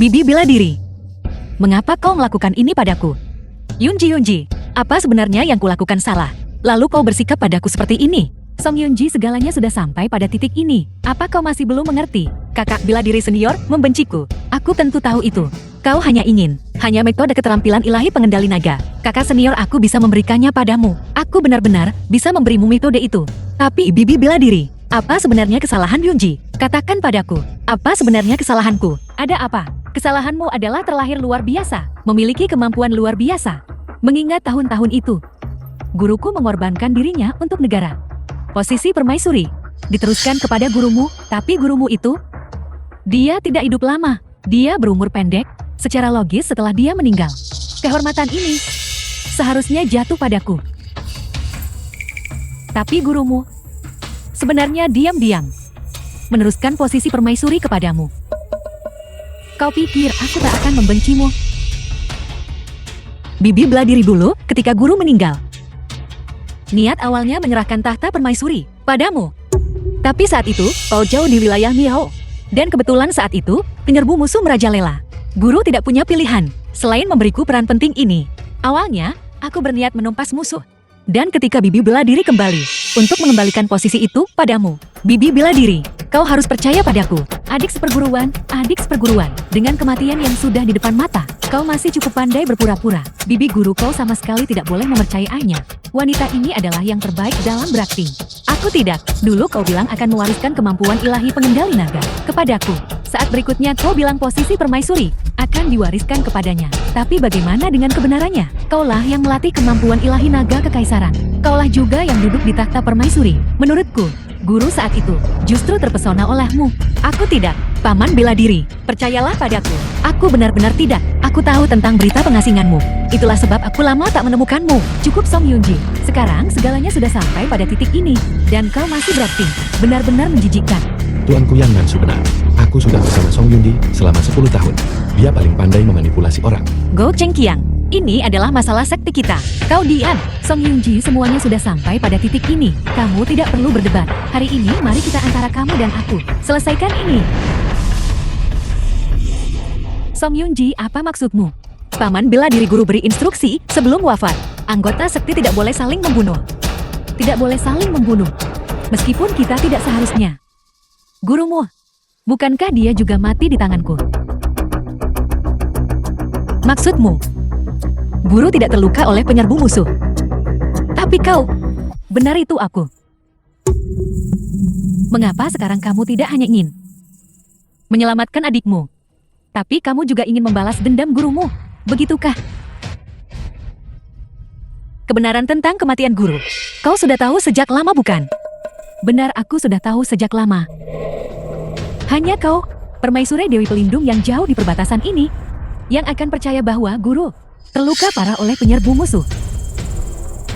Bibi bela diri. Mengapa kau melakukan ini padaku? Yunji, apa sebenarnya yang kulakukan salah? Lalu kau bersikap padaku seperti ini? Song Yunji, segalanya sudah sampai pada titik ini. Apa kau masih belum mengerti? Kakak bela diri senior membenciku. Aku tentu tahu itu. Kau hanya metode keterampilan ilahi pengendali naga. Kakak senior aku bisa memberikannya padamu. Aku benar-benar bisa memberimu metode itu. Tapi bibi bela diri, apa sebenarnya kesalahan Yunji? Katakan padaku, apa sebenarnya kesalahanku? Ada apa? Kesalahanmu adalah terlahir luar biasa, memiliki kemampuan luar biasa. Mengingat tahun-tahun itu, guruku mengorbankan dirinya untuk negara. Posisi permaisuri diteruskan kepada gurumu, tapi gurumu itu, dia tidak hidup lama. Dia berumur pendek, secara logis setelah dia meninggal. Kehormatan ini seharusnya jatuh padaku. Tapi gurumu sebenarnya diam-diam meneruskan posisi permaisuri kepadamu. Kau pikir aku tak akan membencimu? Bibi bela diri dulu ketika guru meninggal. Niat awalnya menyerahkan tahta permaisuri padamu. Tapi saat itu, kau jauh di wilayah Miao. Dan kebetulan saat itu, penyerbu musuh merajalela. Guru tidak punya pilihan selain memberiku peran penting ini. Awalnya, aku berniat menumpas musuh. Dan ketika Bibi bela diri kembali untuk mengembalikan posisi itu padamu. Bibi bela diri, kau harus percaya padaku. Adik seperguruan. Dengan kematian yang sudah di depan mata, kau masih cukup pandai berpura-pura. Bibi guru kau sama sekali tidak boleh mempercayainya. Wanita ini adalah yang terbaik dalam berakting. Aku tidak. Dulu kau bilang akan mewariskan kemampuan ilahi pengendali naga kepadaku. Saat berikutnya kau bilang posisi permaisuri akan diwariskan kepadanya. Tapi bagaimana dengan kebenarannya? Kaulah yang melatih kemampuan ilahi naga kekaisaran. Kaulah juga yang duduk di takhta permaisuri. Menurutku, guru saat itu justru terpesona olehmu. Aku tidak. Paman bela diri, percayalah padaku. Aku benar-benar tidak. Aku tahu tentang berita pengasinganmu. Itulah sebab aku lama tak menemukanmu. Cukup Song Yunji. Sekarang segalanya sudah sampai pada titik ini. Dan kau masih berakting. Benar-benar menjijikkan. Tuanku Yang Nansu benar. Aku sudah bersama Song Yundi selama 10 tahun. Dia paling pandai memanipulasi orang. Gao Chengqiang, ini adalah masalah sekte kita. Kau diam. Song Yunji, semuanya sudah sampai pada titik ini. Kamu tidak perlu berdebat. Hari ini mari kita antara kamu dan aku. Selesaikan ini. Song Yunji, apa maksudmu? Paman bela diri guru beri instruksi sebelum wafat. Anggota sekte tidak boleh saling membunuh. Tidak boleh saling membunuh. Meskipun kita tidak seharusnya. Gurumu, bukankah dia juga mati di tanganku? Maksudmu, guru tidak terluka oleh penyerbu musuh. Tapi kau, benar itu aku. Mengapa sekarang kamu tidak hanya ingin menyelamatkan adikmu, tapi kamu juga ingin membalas dendam gurumu, begitukah? Kebenaran tentang kematian guru, kau sudah tahu sejak lama bukan? Benar, aku sudah tahu sejak lama. Hanya kau, permaisuri Dewi Pelindung yang jauh di perbatasan ini, yang akan percaya bahwa guru terluka parah oleh penyerbu musuh.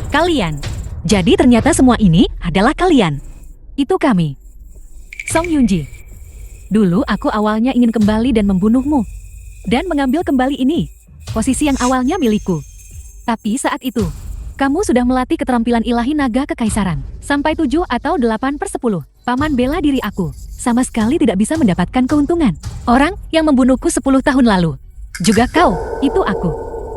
Kalian. Jadi ternyata semua ini adalah kalian. Itu kami. Song Yunji. Dulu aku awalnya ingin kembali dan membunuhmu. Dan mengambil kembali ini, posisi yang awalnya milikku. Tapi saat itu, kamu sudah melatih keterampilan ilahi naga kekaisaran. Sampai 7 atau 8/10. Paman bela diri aku. Sama sekali tidak bisa mendapatkan keuntungan. Orang yang membunuhku 10 tahun lalu. Juga kau, itu aku.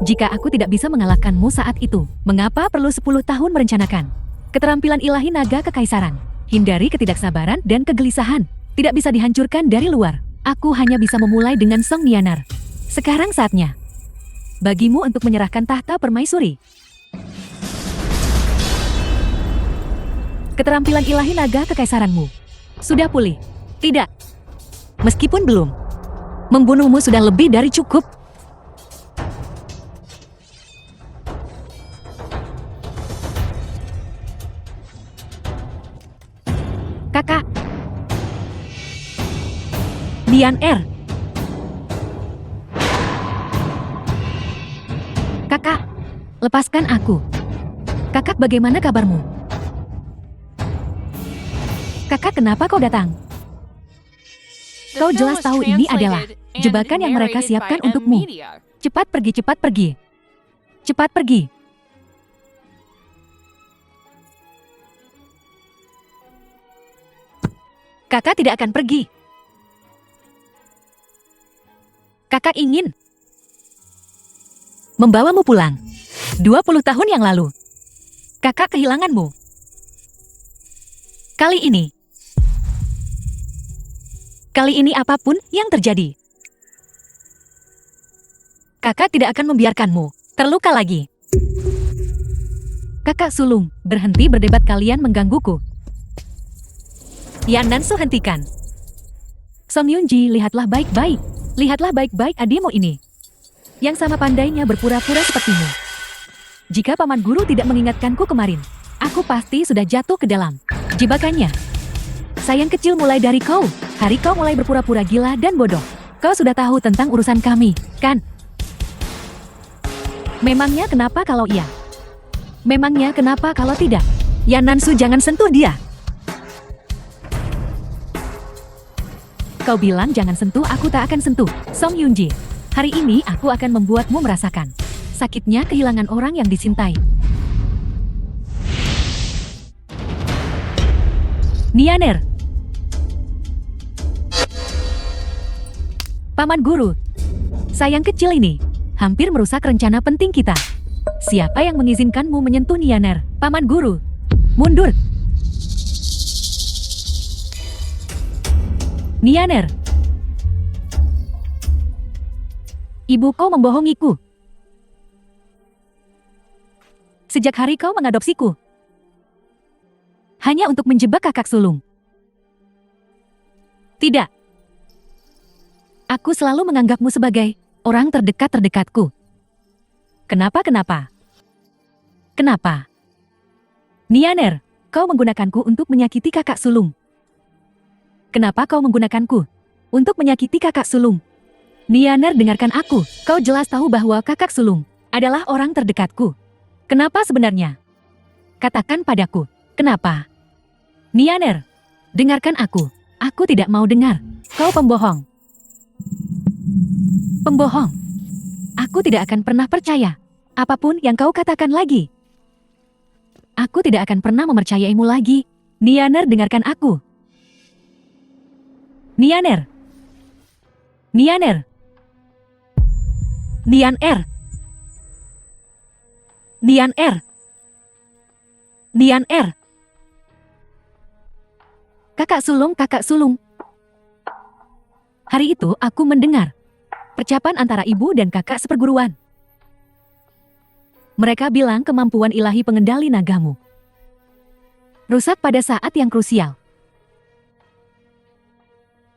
Jika aku tidak bisa mengalahkanmu saat itu, mengapa perlu 10 tahun merencanakan? Keterampilan ilahi naga kekaisaran. Hindari ketidaksabaran dan kegelisahan. Tidak bisa dihancurkan dari luar. Aku hanya bisa memulai dengan Song Nianar. Sekarang saatnya bagimu untuk menyerahkan tahta permaisuri. Keterampilan ilahi naga kekaisaranmu sudah pulih. Tidak. Meskipun belum. Membunuhmu sudah lebih dari cukup. Kakak. Dian R. Kakak, lepaskan aku. Kakak, bagaimana kabarmu? Kakak, kenapa kau datang? The Kau film jelas was tahu ini adalah translated and jebakan yang mereka narrated siapkan by M untukmu. Media. Cepat pergi, cepat pergi. Cepat pergi. Kakak tidak akan pergi. Kakak ingin membawamu pulang. 20 tahun yang lalu. Kakak kehilanganmu. Kali ini apapun yang terjadi, kakak tidak akan membiarkanmu terluka lagi. Kakak sulung, berhenti berdebat, kalian menggangguku. Yan Nansu, hentikan. Song Yunji, lihatlah baik-baik. Lihatlah baik-baik adikmu ini. Yang sama pandainya berpura-pura sepertimu. Jika paman guru tidak mengingatkanku kemarin, aku pasti sudah jatuh ke dalam jebakannya. Sayang kecil, mulai dari kau. Hari kau mulai berpura-pura gila dan bodoh. Kau sudah tahu tentang urusan kami, kan? Memangnya kenapa kalau iya? Memangnya kenapa kalau tidak? Yan Nansu, jangan sentuh dia. Kau bilang jangan sentuh, aku tak akan sentuh. Song Yunji, hari ini aku akan membuatmu merasakan sakitnya kehilangan orang yang dicintai. Nianer. Paman guru, sayang kecil ini hampir merusak rencana penting kita. Siapa yang mengizinkanmu menyentuh Nianer? Paman guru, mundur. Nianer. Ibu kau membohongiku. Sejak hari kau mengadopsiku. Hanya untuk menjebak kakak sulung. Tidak. Aku selalu menganggapmu sebagai orang terdekat-terdekatku. Kenapa? Kenapa? Nianer, kau menggunakanku untuk menyakiti kakak sulung. Kenapa kau menggunakanku untuk menyakiti kakak sulung? Nianer, dengarkan aku. Kau jelas tahu bahwa kakak sulung adalah orang terdekatku. Kenapa sebenarnya? Katakan padaku, kenapa? Nianer, dengarkan aku. Aku tidak mau dengar. Kau pembohong. Pembohong. Aku tidak akan pernah percaya apapun yang kau katakan lagi. Aku tidak akan pernah mempercayaimu lagi. Nianer, dengarkan aku. Nianer. Nianer. Nian R. Nian R. Nian R. Kakak sulung, kakak sulung. Hari itu aku mendengar Percakapan antara ibu dan kakak seperguruan. Mereka bilang kemampuan ilahi pengendali nagamu rusak pada saat yang krusial.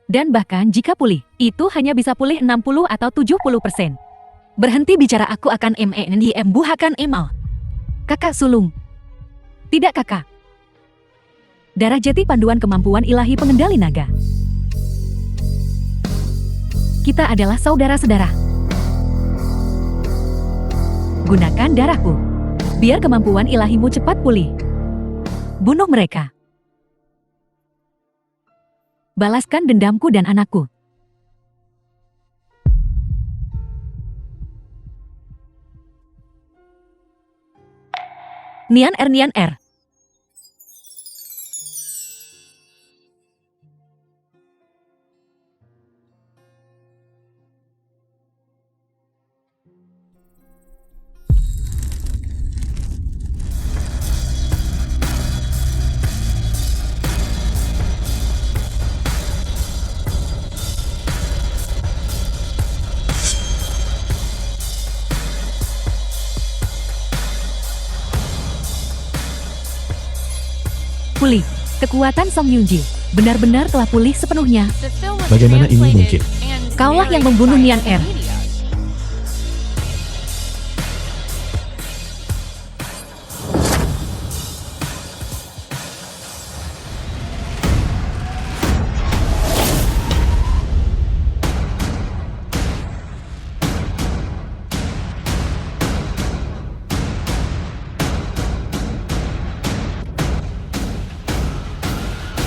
Dan bahkan jika pulih, itu hanya bisa pulih 60 atau 70%. Berhenti bicara, aku akan buhakan emal. Kakak sulung. Tidak kakak. Darah jati panduan kemampuan ilahi pengendali naga. Kita adalah saudara-saudara. Gunakan darahku. Biar kemampuan ilahimu cepat pulih. Bunuh mereka. Balaskan dendamku dan anakku. Nian R. Pulih. Kekuatan Song Yunji benar-benar telah pulih sepenuhnya. The film was Bagaimana ini translated mungkin? and Kaulah yang narrated membunuh by Nian R. media.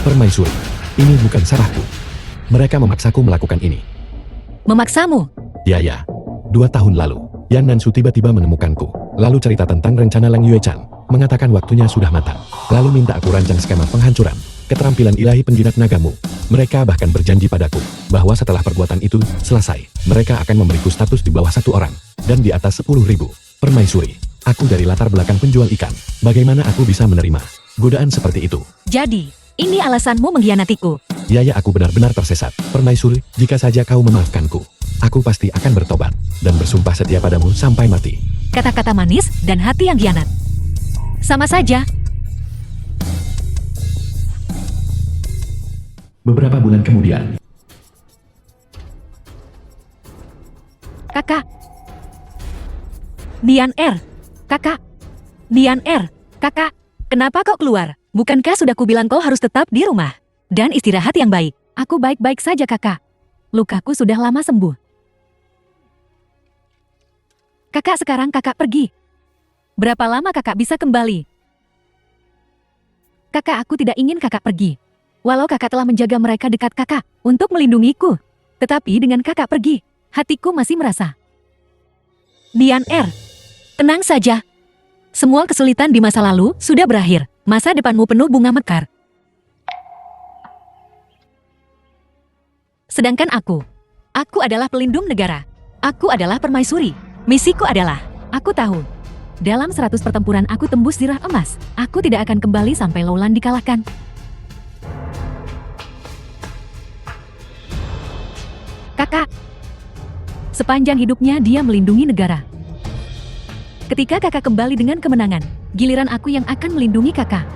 Permaisuri, ini bukan salahku. Mereka memaksaku melakukan ini. Memaksamu. Ya. 2 tahun lalu, Yan Nansu tiba-tiba menemukanku. Lalu cerita tentang rencana Lang Yuechan, mengatakan waktunya sudah matang. Lalu minta aku rancang skema penghancuran, keterampilan ilahi penjinak nagamu. Mereka bahkan berjanji padaku, bahwa setelah perbuatan itu selesai, mereka akan memberiku status di bawah 1 orang, dan di atas 10.000. Permaisuri, aku dari latar belakang penjual ikan. Bagaimana aku bisa menerima godaan seperti itu? Jadi, ini alasanmu mengkhianatiku. Ya, aku benar-benar tersesat. Permaisuri, jika saja kau memaafkanku, aku pasti akan bertobat, dan bersumpah setia padamu sampai mati. Kata-kata manis dan hati yang khianat. Sama saja. Beberapa bulan kemudian, Kakak. Nian R. Kakak. Nian R. Kakak. Kenapa kau keluar? Bukankah sudah kubilang kau harus tetap di rumah? Dan istirahat yang baik. Aku baik-baik saja kakak. Lukaku sudah lama sembuh. Kakak, sekarang kakak pergi. Berapa lama kakak bisa kembali? Kakak, aku tidak ingin kakak pergi. Walau kakak telah menjaga mereka dekat kakak untuk melindungiku. Tetapi dengan kakak pergi, hatiku masih merasa. Nian R. Tenang saja. Semua kesulitan di masa lalu sudah berakhir. Masa depanmu penuh bunga mekar. Sedangkan aku adalah pelindung negara. Aku adalah permaisuri. Misiku adalah, aku tahu. Dalam 100 pertempuran aku tembus zirah emas. Aku tidak akan kembali sampai Lowland dikalahkan. Kakak. Sepanjang hidupnya dia melindungi negara. Ketika kakak kembali dengan kemenangan, giliran aku yang akan melindungi kakak.